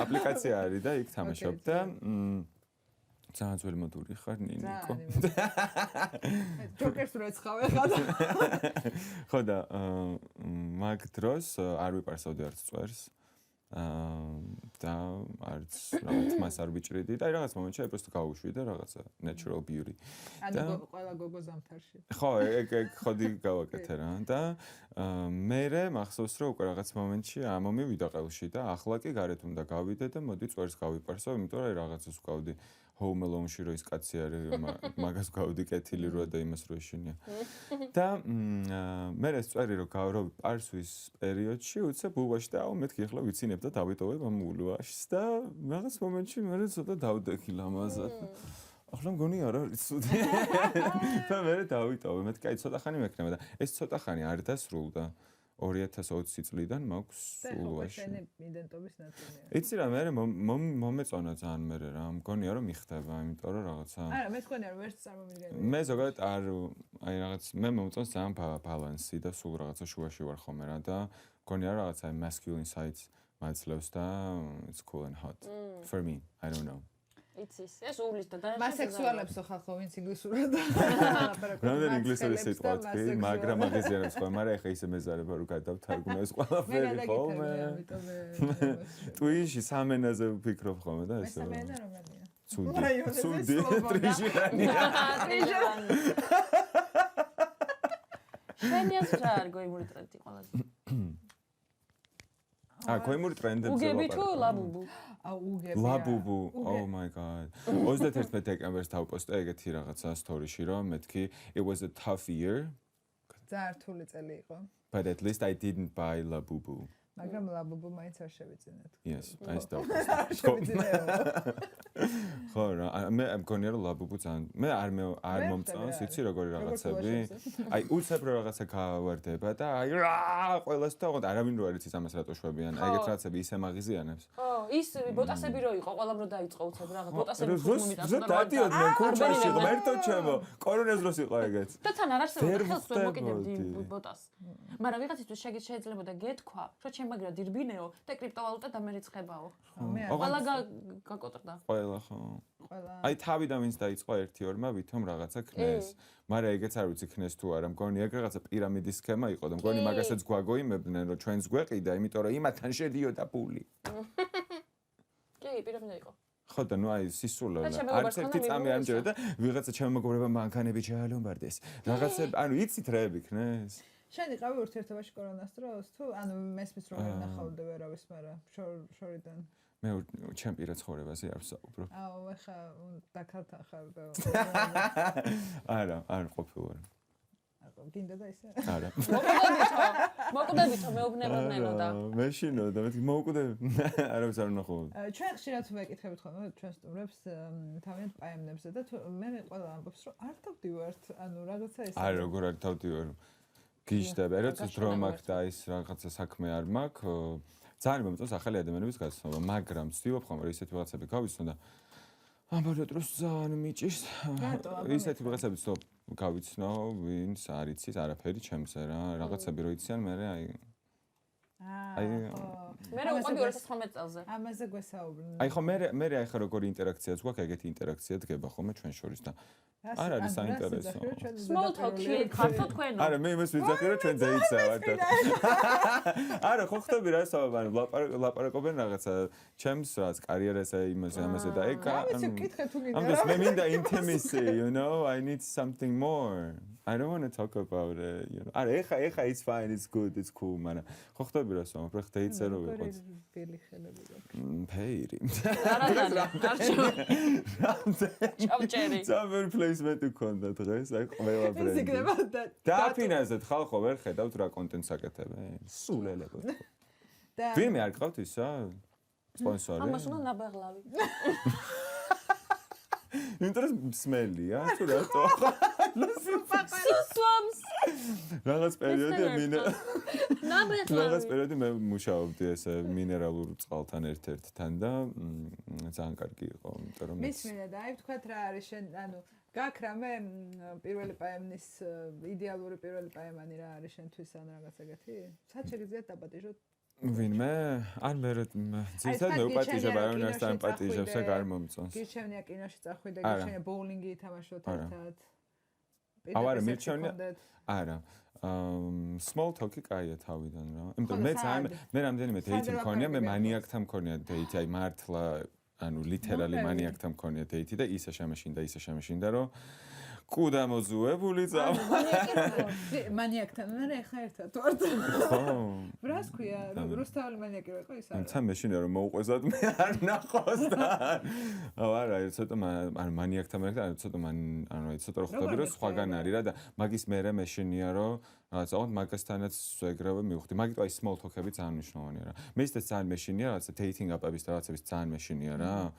აპლიკაცია არის და იქ თამაშობ და ძალიან ძველი მოდური ხარ ნინიკო. ჯოკერს რო ეცხავე ხადა. ხო და მაგ დროს არ ვიპარსავდი არც წვერს. და არც რაღაც მას არ ვიჭრიდი და აი რაღაც მომენტში აი პროსტო გავუშვი და რაღაცა natural beauty. ანუ ყველა გოგო ზამთარში. ხო, ეგ ხოდი გავაკეთე რა და მერე მახსოვს რომ უკვე რაღაც მომენტში ამომივიდა ყელში და ახლა კი გარეთ უნდა გავიდე და მოდი წვერს გავიპარსო, იმიტომ რომ აი რაღაცას ვკავდი. Home Alone-ში რო ის კაცი არის, მაგას გავდი კეთილი როა და იმას რო ეშინია. და მე ეს წვერი რო გავრო პარსვის პერიოდში, უცებ ულვაში და მეთქი ახლა ვიცინებ და დავიტოვებ ამ ულვაშს და რაღაც მომენტში მე ცოტა დავდექი ლამაზად. ახლა მგონი არ არის ცუდი. და მე დავიტოვე, მეთქი აი ცოტა ხანი მექნება და ეს ცოტა ხანი არ დასრულდა. 2020 წლიდან მაქვს ულვაში. და ხო იდენტობის ნაწილია. იცი რა მე მომეწონა ძალიან მე რა მგონია რომ მიხდება იმიტომ რომ რაღაცა არა მე მგონია რომ ვერც წარმომიდგენია. მე ზოგადად არ აი რაღაც მე მომწონს ძალიან ბალანსი და სულ რაღაცა შუაში ვარ ხოლმე რა და მგონია რომ რაღაცა masculine sides მაძლევს და it's cool and hot for me I don't know იცის ეს უვლის და დაეხება მასექსუალებსო ხალხო ვინც ინგლისურად რამდენი ინგლისური სიტყვა თქვი მაგრამ მაგეზიანებს ხო მაგრამ ეხა ისე მეზარება რომ გადავთარგმნო ეს ყველაფერი ხოლმე ტვინში სამენაზე ვფიქრობ ხოლმე და ესე სამენა რომელია ცუდი ტრიჟანია შენიას რა არ გოიმური ტრენდი ყველაზე გოიმური ტრენდებზე უგები თუ ლაბუბუ უგები ლაბუბუ oh my god 31 დეკემბერს დავპოსტე ეგეთი რაღაცა სტორიში რომ მეთქი it was a tough year ძალიან რთული წელი იყო but at least I didn't buy labubu მაგრამ ლაბუბუ მაინც არ შევიძინეთ yes I დავპოსტე ხო რა მე მგონია რომ ლაბუბუ ძალიან მე არ მომწონს იცი როგორი რაღაცები აი უცებ რო რაღაცა გავარდება და აი რა ყველას თქო არავინ რო არ იცის ამას რატო შვებიან აი ეგეთ რაღაცები ისე მაგიზიანებს ხო ის ბოტასები რო იყო ყველამ რო დაიწყო უცებ რაღაც ბოტასები ხუმიტასო და დადიოდ მე კუჩაში ღმერთო ჩემო კორონას დროს იყო ეგეც და თან არ არსებობდა ხელს ვერ მოკიდებდი ბოტას მაგრამ ვიღაცისთვის შეიძლება და გეთქვა რომ ჩემ მაგრა დირბინეო და კრიპტოვალუტა დამერიცხებაო ყველა გაკოტრდა ყველა ხო აი თავიდან ვინც დაიწყო 1-2-მა ვითომ რაღაცა ქნეს მაგრამ ეგეც არ ვიცი ქნეს თუ არა მგონი ეგ რაღაცა პირამიდის სქემა იყო და მგონი მაგასაც გვაგოიმებდნენ რომ ჩვენს გვეყიდა იმიტომ რომ იმათთან შედიოდა პული კი პირამიდა იყო ხო და ნუ აი სისულო არც ერთი წამი არ მჯერა და ვიღაცა ჩემ მეგობრებმა მანქანები ჩაალომბარდეს რაღაცა ანუ იცით რეები ქნეს შენ იყავი ურთიერთობაში კორონას დროს თუ ანუ მესმის რომ ვერ ნახავდე ვერავის მაგრამ შორიდან მე ჩემ პირა ცხოვრებაზე არ ვსაუბრობ აუ ეხა დაქალთან ხარ და არა არ ყოფილვარ გინდა და ისე არა მოკვდებითო მეუბნებოდნენო და მეშინო და მეთქი მოუკვდები არავის არ ვნახავ ჩვენ ხშირად ვეკითხებით ხოლმე ჩვენ სტუმრებს თავიანთ პაემნებზე და მე ყველა ამბობს რომ არ დავდივართ ანუ რაღაცა ეს არა როგორ არ დავდივარ გიჟდება როცა დრო მაქვს და ის რაღაცა საქმე არ მაქვს ძალიან მომწონს ახალი ადამიანების გაცნობა მაგრამ ვცდილობ ხოლმე რომ ისეთი ვიღაცები გავიცნო და ამბობ დროს ძალიან მიჭირს ისეთი ვიღაცები ვცდილობ გავიცნო ვინც არ იცის არაფერი ჩემზე რა რაღაცები რო იციან მე აი მე რა უყვები 2019 წელზე. ამაზე გვესაუბრნ. აი ხო მე ახლა როგორი ინტერაქციაც გვაქვს, ეგეთი ინტერაქცია დგება ხოლმე ჩვენ შორის და არ არის საინტერესო. Small talk-ი ხართო თქვენო. არა, მე იმას ვიძახი, რომ ჩვენ დაიცავთ. არა, ხო ხტები რა საბაბ, ანუ ლაპარაკობენ რაღაცა ჩემს რაც კარიერაზე იმაზე და ეგ ამას მე მინდა intimacy, you know, I need something more. I don't want to talk about it, you know. არა, ეხა it's fine, it's good, it's cool, მაგრამ ხო ხტები რა საბაბ, რა ხდეიცე რო ვიყოთ. ბილი ხელები გაქვს. ფეირი. არა არა, არჩევ. ჭავჭერი. Summer placement გქონდა დღეს, აი ყველა ბრენდი. ზიგდება და დაფინანსეთ ხალხო, ვერ ხედავთ რა კონტენტს აკეთებენ. სულ ელებო. და ვინმე არ გყავთ ისა? სპონსორი? ამას უნდა ნაბეღლავი. ინტერესმელია, თუ რატო? სუსვამს. რაღაც პერიოდი ნაბეღლავი. რაღაც პერიოდი მე მუშაობდი ესე მინერალურ წყალთან ერთ-ერთთან და ძალიან კარგი იყო, იმიტომ რომ მისმინე და აი ვთქვათ რა არის შენ, ანუ გაქვს რამე პირველი პაემნის იდეალური პირველი პაემანი რა არის შენთვის ან რაღაც ეგეთი? სად შეგიძლიათ დაპატიჟოთ? ვინმე? არ მე ძირითადად მე ვპატიჟებ, არ ვინმე არ პატიჟებს და არ მომწონს. გირჩევნია კინოში წახვიდე, გირჩევნია ბოულინგი ითამაშოთ ერთად. არა, მირჩევნია. არა. small talk-ი კაია თავიდან რა. იმიტომ მე რამდენიმე დეითი მქონია, მე მანიაკთან მქონია დეითი, აი მართლა, ანუ ლიტერალი მანიაკთან მქონია დეითი და ისე შემეშინდა, რომ კუდა მოზუებული წავა. მანიაკთან არა ეხა ერთად ვართ. ხო. რას ქვია? რუსთაველი მანიაკი რო იყო ის არა. თან მეშინია რომ მოუყვეზად მე არ ნახოს და. არა, ცოტა ანუ მანიაკთან მე ცოტა ანუ ცოტა რო ხვდები რომ სხვაგან არის რა და მაგის მერე მეშინია რომ რაღაცა მაგასთანაც ეგრევე მივხვდი. მაგით აი small talk-ები ძალიან მნიშვნელოვანია რა. მე ისე ძალიან მეშინია რაღაცა dating app-ების და რაღაცების ძალიან მეშინია რა.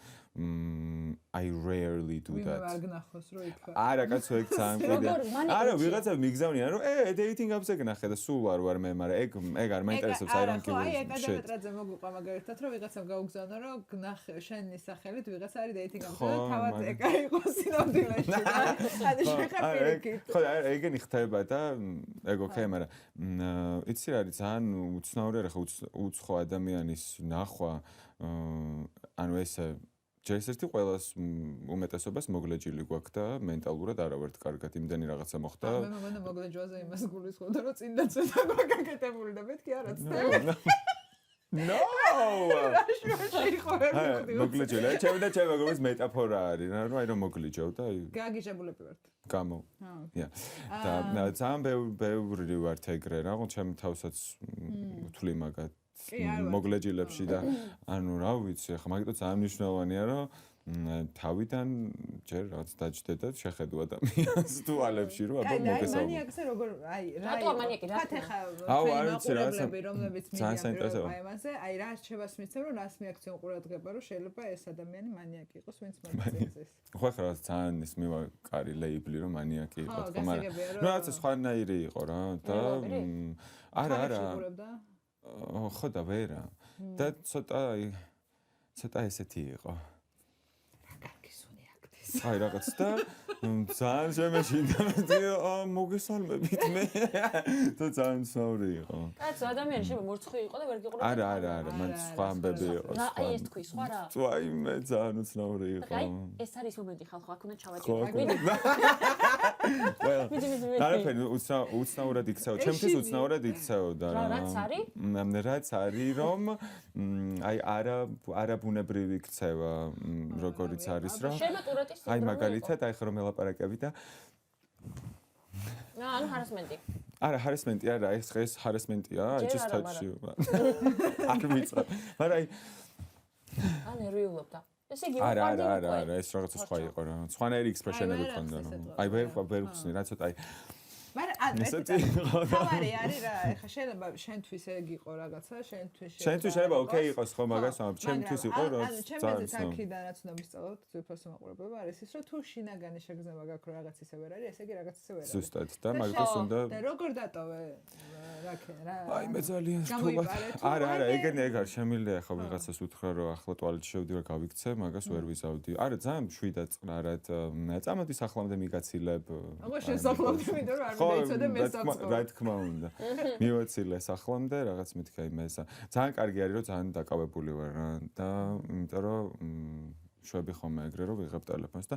I rarely do that. მე არ გნახოს რო ითქვა. არა, კაცო ეგ ძალიან კიდე. არა, ვიღაცა მიგზავნიან რომ dating app-ზე გნახე და სულ არ მე, მაგრამ ეგ არ მაინტერესებს, I don't give a shit. აი, აკადემეტრაძე მოგვიყვა მაგალითად, რომ ვიღაცამ გაუგზავნა, რომ გნახე შენი სახელით ვიღაცა არის dating app-ზე და თავად ეგ იყო სინამდვილეში რა. ანუ შეხაფირიქით. ხო, ეგენი ხდება და ეგ ოკეი, მაგრამ იცი რა არის ძალიან უცნაური ხა უცხო ადამიანის ნახვა, ანუ ესე ჯერ-ერთი ყველას უმეტესობას მოგლეჯილი გვაქვს და მენტალურად არა ვართ კარგად, იმდენი რაღაცა მოხდა. მე მგონია მოგლეჯვაზე იმას გულისხმობდა, რომ წინდაც და გაკეთებული და მეთქი არა ცდები. No! მოგლეჯილი, ჩემ მეგობრებს მეტაფორა არის, რა რომ მოგლეჯავ და აი გაგიჟებულები ვართ. გამო. და ძალიან ბევრი ვართ ეგრე რა, ჩემ თავსაც ვთვლი მაგათ მოგლეჯილებში და ანუ რა ვიცი, ახლა მაგიტო ძალიან მნიშვნელოვანია რომ თავიდან ჯერ რაც დაჯდე და შეხედო ადამიანს თვალებში რომ აბა მოგესალმო. მანიაკზე როგორ აი რა რატო მანიაკი რა? ხათეხა აუ არ ვიცი რა რომლებიც მიდიამაზე აი რა რჩევას მიცემ რომ რას მიაქციონ ყურადღება რომ შეიძლება ეს ადამიანი მანიაკი იყოს ვინც მომწესდეს. ხო ხა რა ძალიან ის მივაკარი ლეიბლი რომ მანიაკი იყო თქო მაგრამ რაღაცა სხვანაირი იყო რა და არა ხო და ვერა და ცოტა ესეთი იყო აი რაღაც და ძალიან შემეშინდა მოგესალმებით მე და ძალიან სწორი იყო. კაცო ადამიანი შეიძლება მორცხვი იყო და ვერ გიყურებდა. არა, მან სხვა ამბები იყო. რა აი ეს თქვი სხვა რა? წვაი მე ძალიან უცნაური იყო. აი ეს არის მომენტი ხალხო აქ უნდა ჩავატიო. არაფერი უცნაურად იქცეო. ჩემთვის უცნაურად იქცეოდა რა. რაც არის რომ აი არაბუნებრივი იქცევა როგორიც არის რა. აი მაგალითად აი ხრო მელაპარაკები და ანუ ჰარასმენტი. არა ჰარასმენტი არა ეს ჰარასმენტია I just touch you. არ ვიცი. მაგრამ აი ან ნერვიულობდა. ესე იგი არა ეს რაღაცა სხვა იყო რა. სხვანაირი ექსპრესიონები ქონდა რა. აი ვერ ხსნი რა ცოტა აი მაგრამ თავარი არის რა ეხა შეიძლება შენთვის ეგ იყო რაღაცა შენთვის შეიძლება ოკეი იყოს ხო მაგას ამ ჩემთვის იყო რომ ჩემზე აქიდანაც უნდა ვისწავლოთ ძვირფასო მაყურებელობა არის ის რომ თუ შინაგანი შეგრძნება გაქვს რაღაც ისე ვერ არის ესე იგი რაღაც ისე ვერ არის ზუსტად და მაგას უნდა და როგორ დატოვე რა აი მე ძალიან სკულა არა ეგ არ შემიძლია ხო ვიღაცას უთხრა რომ ახლა ტუალეტში შევდი რა გავიქცე მაგას ვერ ვიზავდი არა ძალიან შვიდად წყნარად წამოდი სახლამდე მიგაცილებ აგა შესახლავდი იმიტომ რომ არ და მე სამწყო. რა თქმა უნდა. მივაცილეს ახლამდე რაღაც მითქა იმესა. ძალიან კარგი არის რომ ძალიან დაკავებული ვარ რა და იმიტომ რომ შვები ხომ ეგრე რომ ვიღებ ტელეფონს და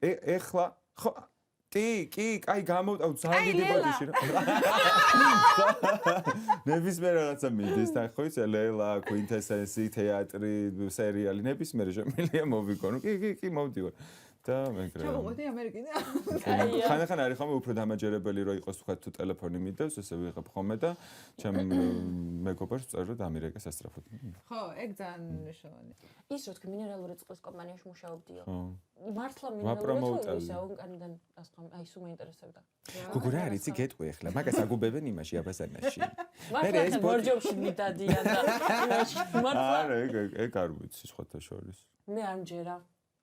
ეხლა ხო კი, კაი გამოვტავ ძალიან დიდი ბოდიში რა. ნებისმიერ რაღაცა მიდის და ხო იცი ლელა, quintessence, თეატრი, სერიალი ნებისმიერ შემილია მოვიგონო. კი, მოვდივარ. და მეგრე. ჩამოვედი ამერიკიდან. ხან არის ხომ უფრო დამაჯერებელი რომ იყოს თქვა თუ ტელეფონი მიდევს, ესე ვიღებ ხოლმე და ჩემ მეგობარს წერ რომ ამერიკას ასწრაფოთ. ხო, ეგ ძალიან მნიშვნელოვანია. ის რო თქვი მინერალური წყლის კომპანიაში მუშაობდიო. ხო. მართლა მინერალური წყლის ონკანიდან ასხამ, აი სულ მეინტერესებდა. გუგუ რა არის იცი გეტყვი ახლა, მაგას აგუბებენ იმაში აბაზანაში. მართლა ეს ბორჯომში მიდადიან და მართლა არა, ეგ არ ვიცი სხვათა შორის. მე არ მჯერა.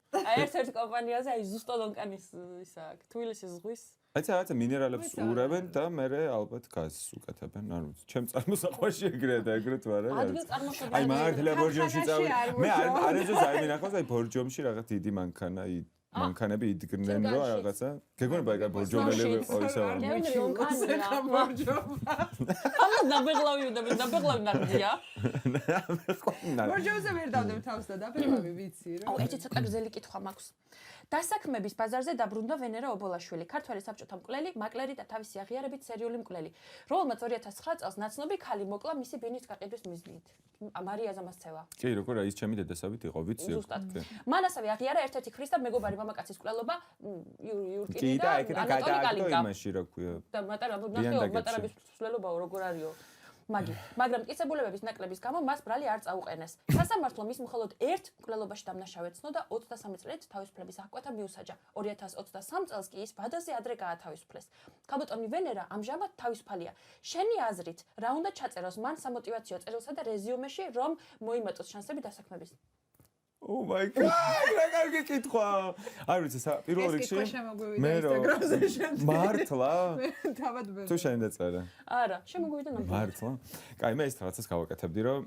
აი ერთ-ერთ კომპანიაზე აი ზუსტად ონკანის ისა აქვს თბილისის ზღვის აი რაღაცა მინერალებს ურევენ და მერე ალბათ გაზს უკეთებენ არ ვიცი ჩემ წარმოსახვაში ეგრეა და ეგრე თუ არა ადგილ წარმოშობილი აი მართლა ბორჯომში წავი მე არ ეძოს არ მინახავს აი ბორჯომში რაღაც დიდი მანქანა მანქანები იდგნენ რომ რაღაცა გეგონება ეგ ბორჯომელი იყო ისე არ მე ონკანია ბორჯომა. ამას ნაბეღლავი უდები ნაბეღლავი ნახდია ბორჯომზე ვერ დავდებ თავს და დაბეღლავი ვიცი რა. აუ ერთი ცოტა გრძელი კითხვა მაქვს დასაქმების ბაზარზე დაბრუნდა ვენერა ობოლაშვილი ქართველი საბჭოთა მკვლელი მაკლერი და თავისი აღიარებით სერიული მკვლელი რომელმაც 2009 წელს ნაცნობი ქალი მოკლა მისი ბინის გაყიდვის მიზნით მარია ზამასცევა კი როგორ არის ჩემი დედასავით იყო ვიცი მან ასევე აღიარა ერთ-ერთი ქრისტა მეგობარი მამაკაცის მკვლელობა კი და ეგრე გადააგდო იმაში რა ქვია და მატარაბის მკვლელობაო როგორ არისო მაგრამ მტკიცებულებების ნაკლების გამო მას ბრალი არ წაუყენეს. სასამართლო მის მხოლოდ ერთ მკვლელობაში დამნაშავედ ცნო და 23 წლით თავისუფლების აღკვეთა მიუსაჯა. 2023 წელს კი ის ვადაზე ადრე გაათავისუფლეს. ქალბატონი ვენერა ამჟამად თავისუფალია. შენი აზრით, რა უნდა ჩაწეროს მან სამოტივაციო წერილსა და რეზიუმეში, რომ მოიმატოს შანსები დასაქმების? Oh my god, რა კარგი კითხვა. არ ვიცი, პირველ რიგში მე მართლა თავად ვერ. თუ შენ დაწერე. არა, შემოგვივიდა ნამდვილად. მართლა. კაი, მე ის რაღაცას გავაკეთებდი, რომ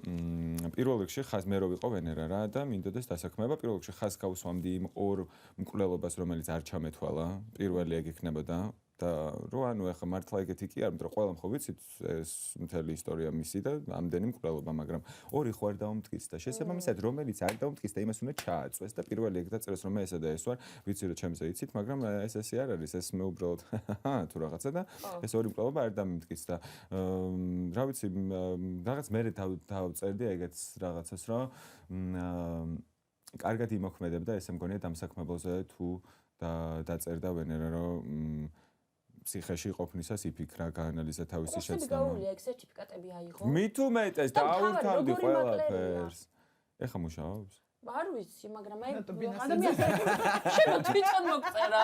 პირველ რიგში ხაზ მე რო ვიყო ვენერა რა და მინდოდეს დასაქმება. პირველ რიგში ხაზ გავუსვამდი იმ ორ მკვლელობას, რომელიც არ ჩამეთვალა. პირველი ეგ იქნებოდა. და რო ანუ ახლა მართლა ეგეთი კი არ, იმიტომ რომ ყველამ ხო ვიცით ეს მთელი ისტორია მისი და ამდენი მკვლელობა, მაგრამ ორი ხო არ დაუმტკიც და შესაბამისად რომელიც არ დაუმტკიც და იმას უნდა ჩააწვეს და პირველი ეგ დაწერეს რომ მე ესა და ეს ვარ, ვიცი რომ ჩემზე იცით, მაგრამ ესე არ არის, ეს მე უბრალოდ თუ რაღაცა და ეს ორი მკვლელობა არ დამტკიც და რა ვიცი, რაღაც მე დავწერდი ეგეც რაღაცას რომ კარგად იმოქმედებდა ესე მგონია დამსაქმებელზე თუ დაწერდა ვენერა რომ ფსიქეში ყოფნისას იფიქრა, გაანალიზა თავისი შეცდომა. გაუვლია ეგ სერტიფიკატები აიღო. მით უმეტეს დააუთავდი ყველაფერს. ეხა მუშაობს? არ ვიცი, მაგრამ აი ადამიანს შენ თვითონ მოგწერა.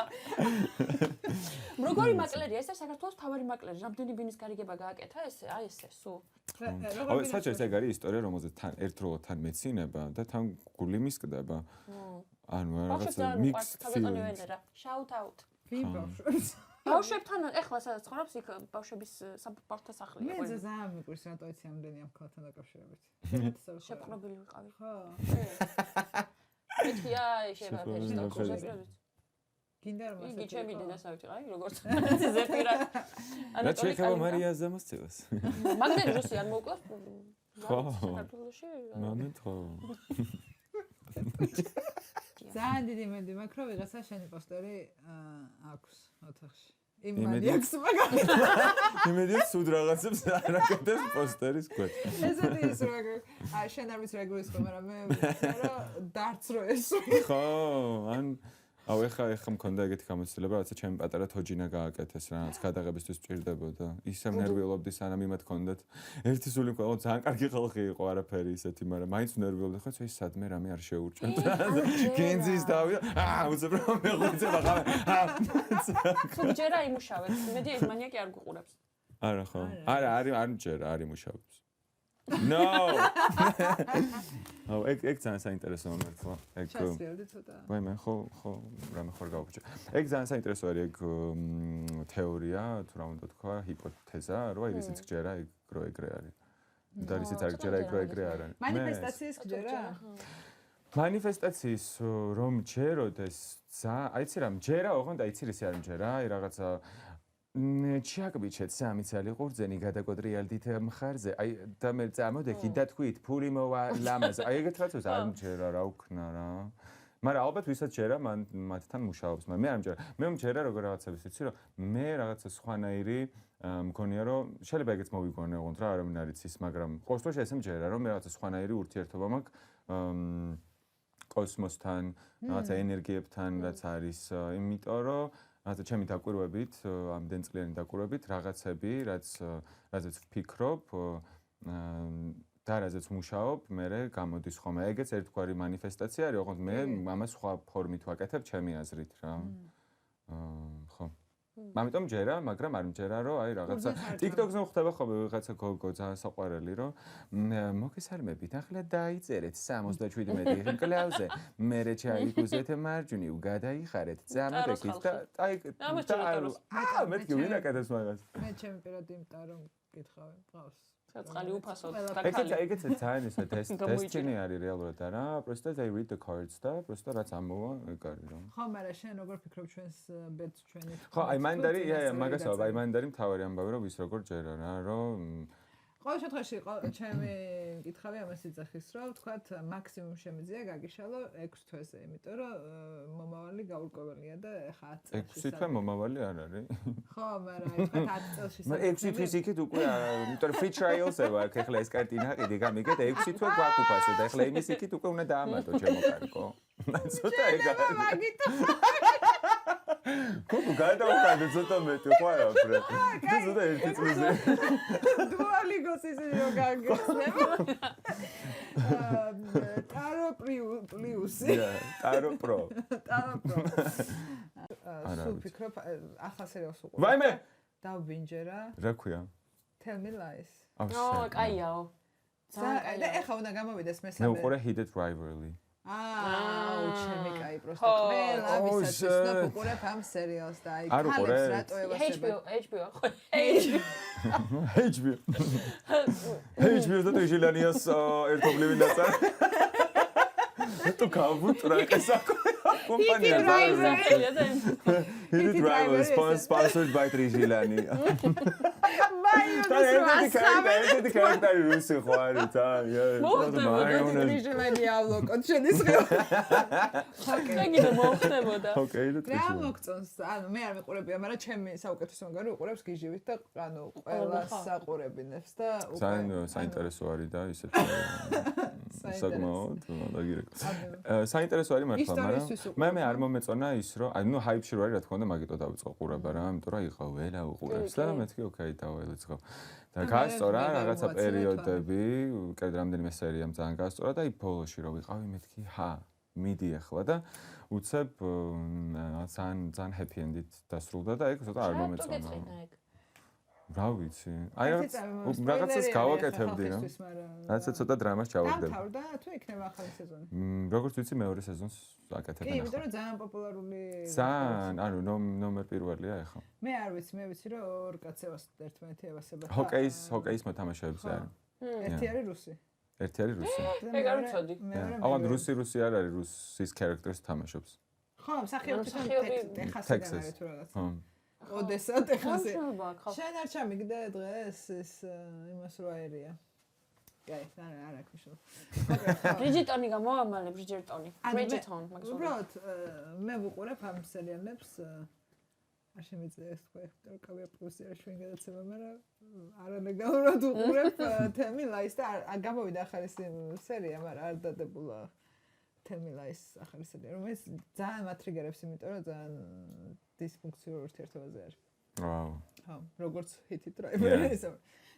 როგორი მაკლერია? ეს საქართველოს თავარი მაკლერი, რამდენი ბინის გარიგება გააკეთა ესე? აი ესე სულ. აი საჭიროა ეგ არის ისტორია, რომელზეც თან ერთდროულად თან მეცინება და თან გული მისკდება. ანუ რაღაცა მიქსი. ქალბატონი ვენერა, shout out. ბავშვებს. ბავშვებთან ეხლა სადაც ცხოვრობს იქ ბავშვების საბავშვთა სახლია. მე ძალიან მიყვარს რატო იცი ამდენი ამ ქალთან დაკავშირებით. შეპყრობილი ვიყავი. ხო. მეთქია შეფერს და კოჟებს. გინდა რომ ასე. იგი ჩემი დედასავით აი როგორც ზეპირა. რა შეიძლება მარია ზამასცევას? მაგდენ რუსი არ მოუკლავს? ხო. საქართველოში? მამენ ხო. ძალიან დიდი იმედი მაქვს რომ ვიღაცა შენი პოსტერი აქვს ოთახში. იმედიაქს მაგარი. იმედიაქს სულ რაღაცებს არაკეთებს პოსტერის ქვეშ. ესეთი ის რა შენ არ ვიცი რა გულისხმობ, მაგრამ მე რომ დარც რო ეს. ხო, ან აუ ეხა მქონდა ეგეთი გამოცდილება, რაცა ჩემი პატარა თოჯინა გააკეთეს, რაც გადაღებისთვის მჭირდებოდა. ისე ნერვიულობდი სანამ იმათ ქონდათ. ერთი სული მქონდა, ძალიან კარგი ხალხი იყო, არაფერი ისეთი, მაგრამ მაინც ნერვიულობდი, ხო, ის სადმე რამე არ შეურჭებთ. გენძის დავი, უცებრო მეღვიძებ ახლა. თუ ჯერა იმუშავეთ, იმედი ეს მანიაკი არ გუყურებს. არა ხო. არა, არ მჯერა, არ იმუშავებს. No. აუ ეგ ძალიან საინტერესო მომენტია. ეგ ჩასწრებდი ცოტა. ვაიმე, ხო, რამე ხარ გავუჩე. ეგ ძალიან საინტერესო არის ეგ თეორია, თუ რა უნდა თქვა, ჰიპოთეზა, რომ აი ისიც გჯერა, ეგ რო ეგრე არის. და ისიც არ გჯერა, ეგ რო ეგრე არ არის. მანიფესტაციის გჯერა? მანიფესტაციის რომ ჯეროდეს, აიცი რა, მჯერა, ოღონდ აიცი ისე არ მჯერა, აი რაღაცა ჩიაკბიჩეთ სამი ცალი ყურძენი გადაკოდრიალდით მხარზე. აი და მე წამოდექი და თქვით ფული მოვა ლამაზ. აი ეგეთ რაცებს არ მჯერა რა უქნა რა. მაგრამ ალბათ ვისაც ჯერა მან მათთან მუშაობს, მაგრამ მე არ მჯერა. მე მჯერა როგორ რაღაცების ვიცი რომ მე რაღაცა სხვანაირი მგონია რომ შეიძლება ეგეც მოვიგონე ოღონდ რა არამინ არ იცის, მაგრამ ყოველ შემთხვევაში ესე მჯერა რომ მე რაღაცა სხვანაირი ურთიერთობა მაქვს კოსმოსთან, რაღაცა ენერგიებთან რაც არის, იმიტომ რომ რაღაცა ჩემი დაკვირვებით, ამდენ წლიანი დაკვირვებით რაღაცები, რაზეც ვფიქრობ და რაზეც მუშაობ, მე გამოდის ხოლმე. ეგეც ერთგვარი მანიფესტაცია არის, ოღონდ მე ამას სხვა ფორმით ვაკეთებ ჩემი აზრით რა. ხო. ამიტომ ჯერა, მაგრამ არ მჯერა რომ აი რაღაცა TikTok-ზე ხდება ხოლმე ვიღაცა გოგო ძალიან საყვარელი რომ მოგესალმებით, ახლა დაიწერეთ 77 კლავზე, მერე ჩაიგუზეთ მარჯვნივ, გადაიხარეთ, წამოდექით და აი მეთქი ვინ აკეთებს მაგას? მე ჩემი პირადი იმტა რომ გითხავენ ყავს. საწყალი უფასოდ ეგეც ძალიან ისე დესტინი არის რეალურად არა, просто they read the cards და просто რაც ამოვა ეგ არის რა. ხო, მაგრამ შენ როგორ ფიქრობ ჩვენს ბედს ჩვენი? ხო, აი მანდარი, მაგასაო, აი მანდარი მთავარი ამბავი რომ ვის როგორ ჯერა რა, რომ ყოველ შემთხვევაში ჩემი მკითხავი ამას იძახის, რომ ვთქვათ მაქსიმუმ შემიძლია გაგიშალო 6 თვეზე, იმიტომ რომ მომავალი გაურკვეველია და ეხა 10 წელს. 6 თვე მომავალი არ არის. ხო, მაგრამ აი ვთქვათ 10 წელში. 6 თვის იქით უკვე, იმიტომ რომ free trials-ება აქვს, ეხლა ეს კარტი ნაყიდი გამიგეთ 6 თვე გვაქვს და ეხლა იმის იქით უკვე უნდა დაამატო ჩემო კარგო. ცოტა ეგ არის. მაგით კოკო გადავყავდი ცოტა მეტი ხო არა ფრე. ცოტა ერთი წლზე. დუალიგოს ისე რომ გაგეცნება. ტარო პლუსი. ტარო პრო. ტარო პრო. სულ ფიქრობ ახლა სერიალს უყურებ. ვაიმე. დავბინჯერა. რა ქვია? Tell me lies. კაიაო. და ეხლა უნდა გამოვიდეს მესამე. მე უყურე Hidden Rivalry. ჩემი კაი პროსტა ყველა ვისაც ვსნობ უყურებ ამ სერიალს და აი ქალებს რატო ევასება HBO და ტეჟილანიას ერთობლივი ნაწარი თუ გავუტრაკე საკომპანია Hidden Rivalry sponsored by Trijilani ერთი ქარაქტერი რუსი ხო არის Trijilani ავლოკოთ შედის ხო ეგიდე მოხდებოდა ოკეი და რა მოგწონს ანუ მე არ მეყურებია მაგრამ ჩემი საუკეთესო მაგარი უყურებს გიჟივით და ანუ ყველა საყურებინებს და ძალიან საინტერესო არის და ისეთ საკმაოდ დაგირეკ საინტერესო არის მართლა მაგრამ მე არ მომეწონა ის რომ აი ნუ ჰაიპში რო არის რა თქმა უნდა მაგიტო დავიწყო ყურება რა იმიტომ რომ აიღო ველა უყურებს და მეთქი ოკეი დავიწყო და გასწორა რაღაცა პერიოდები კიდე რამდენიმე სერიამ ძალიან გასწორა და აი ბოლოში რო ვიყავი მეთქი მიდი ახლა და უცებ ძალიან happy end-ით დასრულდა და ეგ ცოტა არ მომეწონა რა ვიცი აი რაღაცას გავაკეთებდი რა რაღაცა ცოტა დრამას ჩავაგდები დამთავრდა თუ იქნება ახალი სეზონი როგორც ვიცი მეორე სეზონს აკეთებენ ახლა კი იმიტომ რომ ძალიან პოპულარული ძალიან ანუ ნომერ პირველია ახლა მე არ ვიცი მე ვიცი რომ ორ კაცებას ერთმანეთი ევასება ჰოკეის მოთამაშეებს არის ერთი არის რუსი ერთი არის რუსი ეგ არ ვიცოდი ავან რუსი არ არის რუსის characters თამაშობს ხო მსახიობი ტეხასიდან არის თუ რაღაც ოდესა ტეხასი შენ არ ჩამიგდე დღეს ეს იმას რო აერია კაი არა აქვს ბრიჯიტონი გამოვამალე ბრიჯიტონი მაგას უბრალოდ მე ვუყურებ ამ სერიალებს არ შემიძლია ეს თქვა რომ კავია პლუსი არ ჩვენ გადაცემა მაგრამ არალეგალურად უყურებ Tell me lies და გამოვიდა ახალი სერია მაგრამ არ დადებულა Tell me lies ახალი სერია რომელიც ძალიან მატრიგერებს იმიტომ რომ ძალიან დისფუნქციონალურ ურთიერთობაზე არის. ვაუ. ხო, როგორც Hidden Rivalry ისე.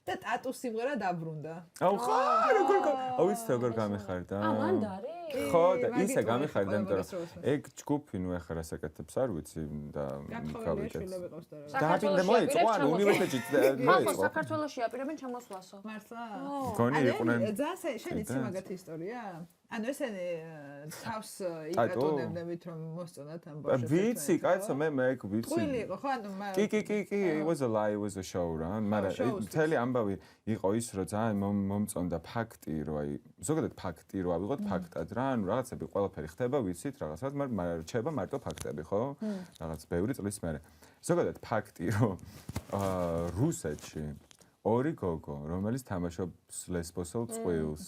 და ტატუ სიმღერა დაბრუნდა. აუ ხო, როგორ ის როგორ გამეხარდა? მანდარი? ხო, და ისე გამეხარდა, იმიტომ რომ ეგ ჯგუფი ნუ ახლა რას აკეთებს არ ვიცი და გავიკეთე. დააბინდა მოიწვა, ანუ უნივერსიტეტში მოიწვა. საქართველოში აპირებენ ჩამოსვლასო. მართლა? გონი იყვნენ. ძალიან შენ იცი მაგათი ისტორია? ანუ ესენი თავს იკატონებდებით რომ მოსწონათ ამ ბავშვებს. ვიცი, კაცო, მე ვიცი. ტყუილი იყო ხო? ანუ კი, it was a lie, it was a show რა. მაგრამ მთელი ამბავი იყო ის, რომ ძალიან მომწონდა ფაქტი, რომ აი ზოგადად ფაქტი რო ავიღოთ ფაქტად რა, ანუ რაღაცები ყველაფერი ხდება, ვიცით რაღაცად, მაგრამ რჩება მარტო ფაქტები, ხო? რაღაც ბევრი წლის მერე. ზოგადად ფაქტი, რომ რუსეთში ორი გოგო, რომელიც თამაშობს ლესბოსელ წყვილს.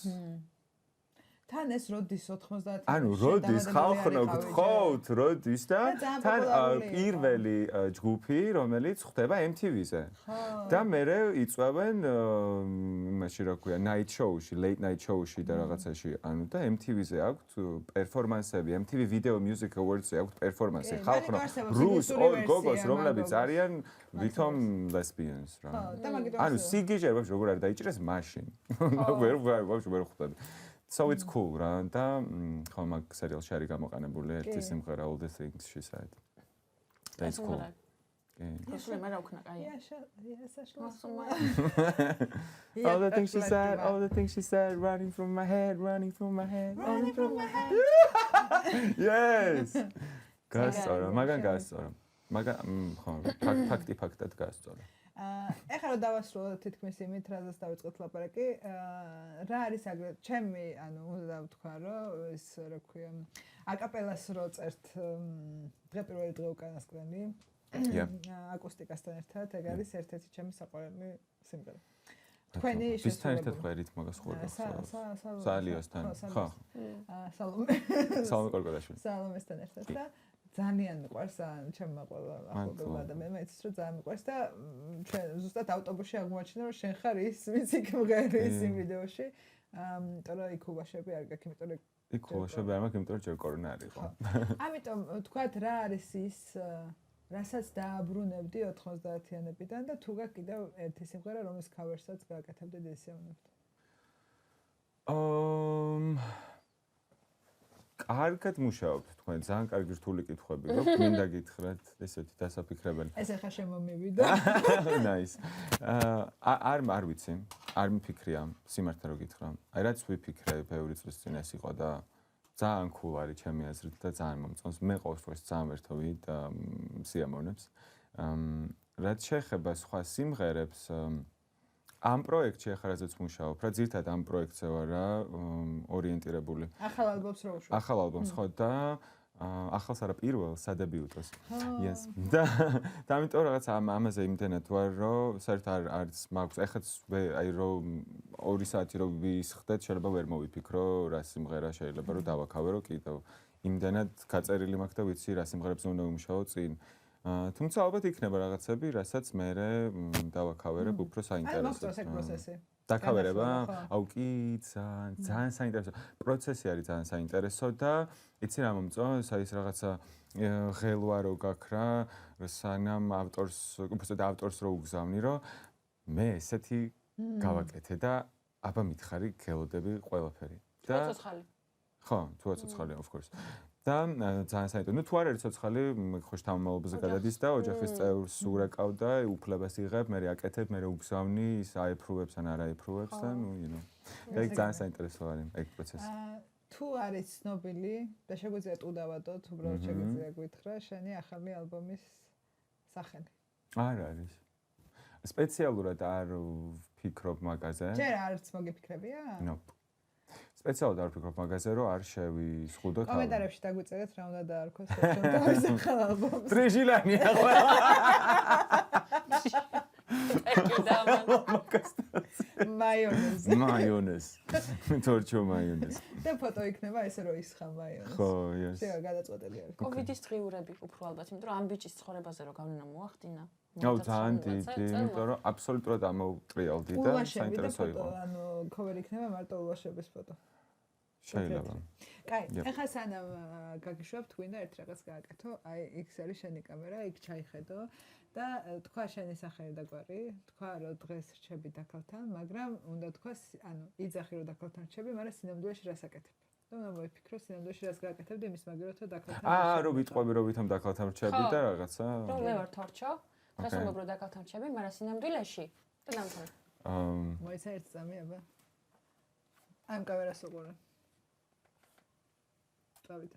თან ეს როდის 90 ანუ როდის ხალხო გთხოვთ, როდის და თან პირველი ჯგუფი, რომელიც ხდება MTV-ზე. და მერე იწვევენ იმაში რა ქვია, night show-ში, late night show-ში და რაღაცაში, ანუ და MTV-ზე აქვთ პერფორმანსები, MTV Video Music Awards-ზე აქვთ პერფორმანსი. ხალხო რუს ორ გოგოს, რომლებიც არიან ვითომ lesbians რა. ანუ სიგიჟე ვაფშე როგორ არ დაიჭირეს მაშინ. ვერ ხვდები. So it's cool რა და ხო მაგ სერიალში არის გამოყენებული ერთი სიმღერა All the Things She Said. That's cool. Просто მე რა ვქნა კაი. All the things she said, all the things she said, running from my head. Yes. გასწორა, მაგან გასწორა. მაგან ხო, ფაქტად გასწორა. ეხლა რომ დავასრულოთ თითქმის იმით, რაზეც დავიწყოთ ლაპარაკი, რა არის აგრეთ, ჩემი, ანუ უნდა ვთქვა, რომ ეს რა ქვია, აკაპელას რო წერთ დღე პირველი დღე უკანასკნელი, აკუსტიკასთან ერთად, ეგ არის ერთ-ერთი ჩემი საყვარელი სიმღერა. თქვენი ვისთან ერთად ყვერით მაგას ხურდა? სალიოსთან. ხო. სალომე კორკოდაშვილი. სალომესთან ერთად და ძალიან მიყვარს ჩემმა ყველა ახლობელმა ადამიანმა იცის რომ ძალიან მიყვარს და ჩვენ ზუსტად ავტობუსში აღმოაჩინე რომ შენ ხარ ის ვინც იქ მღერის იმ ვიდეოში იმიტომ რომ იქ უბაშები არ გაქვს იმიტომ რომ იქ უბაშები არ მაქვს იმიტომ რომ ჯერ კორონა არ იყო ამიტომ თქვათ რა არის ის რასაც დააბრუნებდი 90-იანებიდან და თუ გაქვს კიდევ ერთი სიმღერა რომლის ქავერსაც გააკეთებდით ისევნებთ კარგად მუშაობთ თქვენ, ძალიან კარგი რთული კითხვები, რომ მინდა გითხრათ, ესეთი დასაფიქრებელი. ეს ახლა შემომივიდა. Nice. არ ვიცი, არ მიფიქრია, სიმართლე რომ გითხრა. აი რაც ვიფიქრე ბევრი წლის წინ ეს იყო და ძალიან cool არის ჩემი აზრით და ძალიან მომწონს. მე ყოველთვის ძალიან ვერთოვი და სიამოვნებს. რაც შეეხება სხვა სიმღერებს ამ პროექტში ახლა რაზეც მუშაობ, რა ძირთად ამ პროექტზე ვარ რა ორიენტირებული. ახალ ალბომს რო უშუალოდ. ახალ ალბომს ხო და ახალს არა პირველ სადებიუტოს. Yes. და ამიტომ რაღაც ამაზე იმდენად ვარ, რომ საერთოდ არც მაქვს ეხაც აი რომ 2 საათი რო ვისხდეთ, შეიძლება ვერ მოვიფიქრო რა სიმღერა შეიძლება რომ დავაქავერო კიდევ. იმდენად გაწერილი მაქვს და ვიცი რა სიმღერებს უნდა ვიმუშაო წინ. თუმცა ალბათ იქნება რაღაცები, რასაც მე დავაქავერებ უფრო საინტერესო. აი, მოხდეს ეს პროცესი. დაქავერება? აუ კი, ძალიან საინტერესო. პროცესი არის ძალიან საინტერესო და იცი რა მომწონს, აი ეს რაღაცა ღელვა რო გაქვს რა, სანამ ავტორს რო უგზავნი, რომ მე ესეთი გავაკეთე და აბა მითხარი გელოდები ყველაფერი. და ცოცხალი. ხო, თუა ცოცხალი, of course. და ძალიან საინტერესო. ნუ თუ არ არის ცოცხალი, ხო შთამომავლობაზე გადადის და ოჯახის წევრს ურეკავ და უფლებას იღებ, მე აკეთებ, მე უგზავნი, ის აეფრუვებს ან არ აეფრუვებს და ნუ, ეგ ძალიან საინტერესო არის ეგ პროცესი. თუ არის ცნობილი და შეგვიძლია თუ დავადოთ, უბრალოდ შეგვიძლია გითხრა შენი ახალი ალბომის სახელი. არ არის. სპეციალურად არ ვფიქრობ მაგაზე. ჯერ არც მოგიფიქრებია? Nope. სპეციალურად არ ვფიქრობ მაგაზე, რომ არ შევიზღუდოთ. კომენტარებში დაგვიწერეთ რა უნდა დაარქვეს ეს ახალ ალბომს. ტრიჟილანი ახლა. მაიონეზ. თორჩო მაიონეზ. და ფოტო იქნება ესე რომ ისხა მაიონეზ. ხო, yes. შეიძლება გადაწყვეტილი არის. კოვიდის დღიურები უფრო ალბათ, იმიტომ რომ ამ ბიჭის ცხოვრებაზე რო გავნა მოახდინა. აუ ძალიან დიდი, იმიტომ რომ აბსოლუტურად ამოვტრიალდი და საინტერესო იყო. ანუ კოვერი იქნება მარტო ულვაშების ფოტო. შეიძლება. კაი, ახლა სანამ გაგიშვებთ, გვინდა ერთ რაღაც გააკეთო. აი, იქ არის შენი კამერა, იქ ჩაიხედო და თქვა შენი სახელი და გვარი, თქვა რომ დღეს რჩები დაკალთან, მაგრამ უნდა თქვა, ანუ იძახი რომ დაკალთან რჩები, მაგრამ სინამდვილეში რას აკეთებ? და უნდა მოიფიქრო სინამდვილეში რას გააკეთებდი იმის მაგალითად რომ დაკალთან. რომ ვიტყვები რომ ვითომ დაკალთან რჩები და რაღაცა. რომ მე ვარ თორჩო, დღეს უნდა რომ დაკალთან რჩები, მაგრამ სინამდვილეში და დამთავრდა. მოიცა ერთ წამი აბა. ამ კამერას უყურე. წავიდა.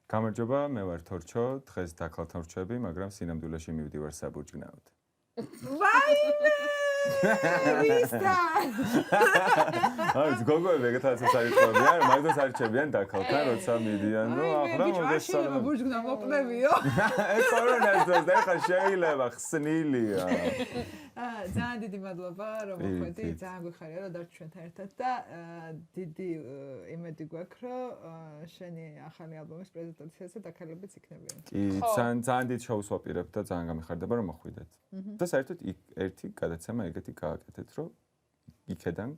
გამარჯობა, მე ვარ თორჩო, დღეს დაქალთან ვრჩები, მაგრამ სინამდვილეში მივდივარ საბურჯგნაოდ. ვაიმე! ვისა! აი, გოგოები ეგეთაც არიწყობიან, მაგდას არჩებიან დაქალთან, როცა მიდიან, ნუ ახლა მოგესალმებით. ბურჯგნა მოკლებიო. ეს კორონას დროს და ხა შეიძლება ხსნილია. ძალიან დიდი მადლობა, რომ მოხვედი, ძალიან გვიხარია, რომ დარჩ ჩვენთან ერთად და დიდი იმედი გვაქვს, რომ შენი ახალი ალბომის პრეზენტაციაზე დაქალებიც იქნებიან. კი, ძალიან დიდ შოუს ვაპირებ და ძალიან გამიხარდება, რომ მოხვიდეთ. და საერთოდ ერთი გადაცემა ეგეთი გააკეთეთ, რომ იქედან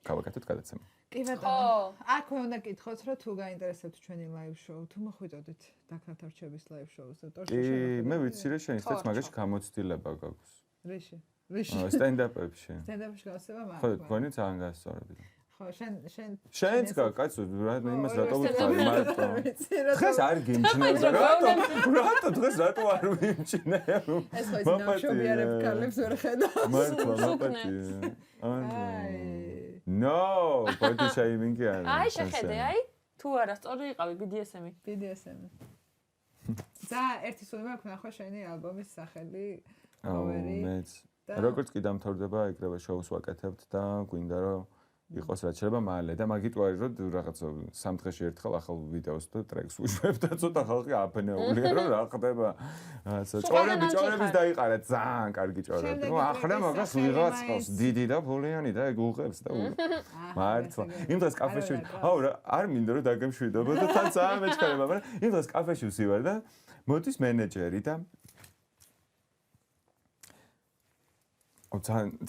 გავაკეთოთ გადაცემა. კი ბატონო. აქვე უნდა გითხოთ, რომ თუ გაინტერესებთ ჩვენი live show, თუ მოხვიდოდით დაქალთან ვრჩების live show-ზე, თორშა კი, მე ვიცი, რომ შენიც მაგაში გამოცდილება გაქვს. რიში? სტენდაპებში. სტენდაპში გავსება მაგ. ხო, თქვენი ძალიან გასწორებით. ხო, შენ შენც კაცო, იმას რატო ვიხარი მარტო. დღეს არ გიმჩნევ და რატო დღეს რატო არ ვიმჩნევ? ეს ხო ის ნავშობიარებ ქალებს ვერ ხედავს. მართლა მაპატი. No, body shaming-ი არა. აი შეხედე, აი თუ არა სწორი იყავი BDSM-ი. BDSM. და ერთი სული მაქვს ნახვა შენი ალბომის სახელი, კოვერი. მეც. როგორც კი დამთავრდება, ეგრევე შოუს ვაკეთებთ და გვინდა რომ იყოს რაც შეიძლება მალე და მაგით ვარი რომ რაღაცა 3 დღეში ერთხელ ახალ ვიდეოს და ტრეკს ვუშვებ და ცოტა ხალხი აფნეულია რომ რა ხდება. ჭორების დაიყარა ძალიან კარგი ჭორები. ნუ ახლა მაგას ვიღაც ყავს დიდი და ფულიანი და ეგ უღებს და მართლა. იმ დღეს კაფეში არ მინდა რომ დაგემშვიდობა და თან ძალიან მეჩქარება, მაგრამ იმ დღეს კაფეში ვსივარ და მოდის მენეჯერი და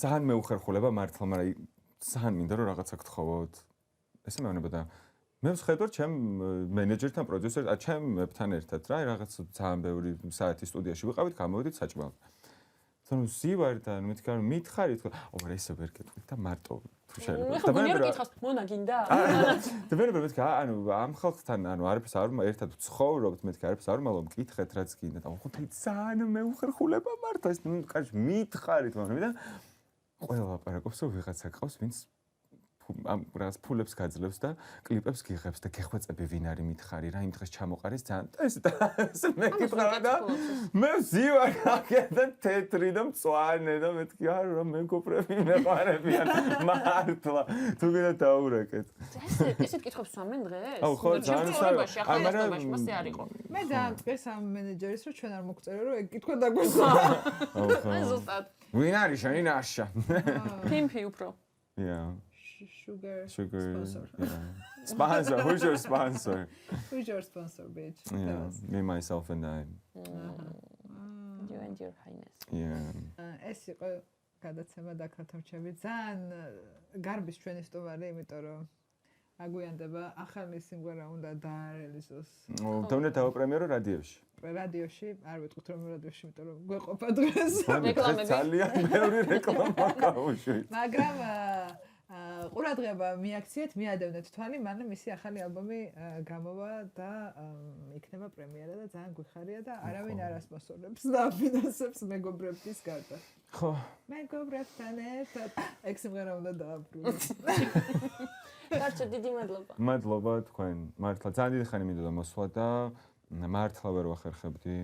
ძალიან მეუხერხულება მართლა, მაგრამ ძალიან მინდა რომ რაღაცა გთხოვოთ. ესე მეუბნება და მე ვხედავ ჩემ მენეჯერთან, პროდიუსერთან, ჩემთან ერთად რა, რაღაც ძალიან ბევრი საათი სტუდიაში ვიყავით, გამოვიდით საჭმელად. ანუ ზივარ და მეთქარ მითხარით, აბა ესე ვერ გეტყვით და მარტო თუ შეიძლება. და მე ვერ გითხავს, მონა გინდა? და მე მეთქა, ანუ ამ ხალხთან, ანუ არაფერს არ ერთად ვცხოვრობთ, მეთქა არაფერს არ უმალო, მკითხეთ რაც გინდა და ხუთი ძალიან მეუხერხულება მარტო ეს კარგი მითხარით, მაგრამ და ყველა ლაპარაკობს, რომ ვიღაცა ყავს, ვინც ამ რაღაც ფულებს გაძლევს და კლიპებს გიღებს და გეხვეწები ვინ არის მითხარი რა იმ დღეს ჩამოყარის ძალიან ეს მე გიბრალ და მე ვზივარ აქედან თეთრი და მწვანე და მეთქი არა რომ მეგობრები მეყარებიან მართლა თუ გინდა დაურეკეთ ესეთ კითხვებს ვამენ დღეს? აუ ხო ძალიან საერთოდ ახალგაზრდობაში მასე არ იყო. მე ძალიან მწეს ამ მენეჯერის რომ ჩვენ არ მოგწერო რომ ეგ კითხვა დაგვესვა. აუ ხო ზუსტად. ვინ არის შენი ნაშა? პიმპი უფრო. Yeah. Sugar. Sponsor. Yeah. Sponsor. Who's your sponsor? Who's your sponsor, bitch? Yeah. Me, myself, and I. You and your highness. Yeah. ეს იყო გადაცემა დაქალთან ვრჩები. ძალიან გარბის ჩვენი სტუმარი, იმიტომ რომ აგვიანდება ახალი სიმღერა უნდა დაარელიზოს. თუნდაც დავაპრემიერო რადიოში. რადიოში, არ ვიტყვით რომ რადიოში, იმიტომ რომ გვეყოფა დღეს. რეკლამები. ძალიან ბევრი რეკლამა გავუშვით. მაგრამ ყურადღება მიაქციეთ, მიადევნეთ თვალი, მანამ მისი ახალი ალბომი გამოვა და იქნება პრემიერა და ძალიან გვიხარია და არავინ არ ასპონსორებს და აფინანსებს მეგობრებთვის გარდა. ხო. მეგობრებთან ერთად ეგ სიმღერა უნდა დააბრუნოთ. კარჩო, დიდი მადლობა. მადლობა თქვენ. მართლა ძალიან დიდი ხანი მინდოდა მოსვლა და მართლა ვერ ვახერხებდი.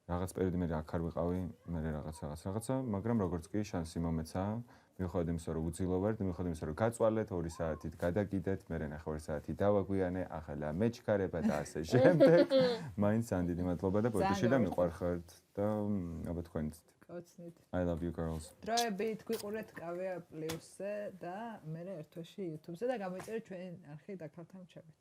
რაღაც პერიოდი მე აქ არ ვიყავი, მე რაღაცა, მაგრამ როგორც კი შანსი მომეცა, მივხვდი იმისა, რომ უძილო ვარ და მივხვდი იმისა, რომ გაწვალეთ 2 საათით, გადაგიდეთ, მე ნახევარ საათი დავაგვიანე, ახლა მეჩქარება და ასე შემდეგ. მაინც ძალიან დიდი მადლობა და ბოდიში და მიყვარხართ და აბა თქვენც. კოცნით. I love you girls. დროებით გვიყურეთ კავეა პლუსზე და მე ერთ თვეში YouTube-ზე და გამოიწერეთ ჩვენი არხი დაქალთან ვრჩებით.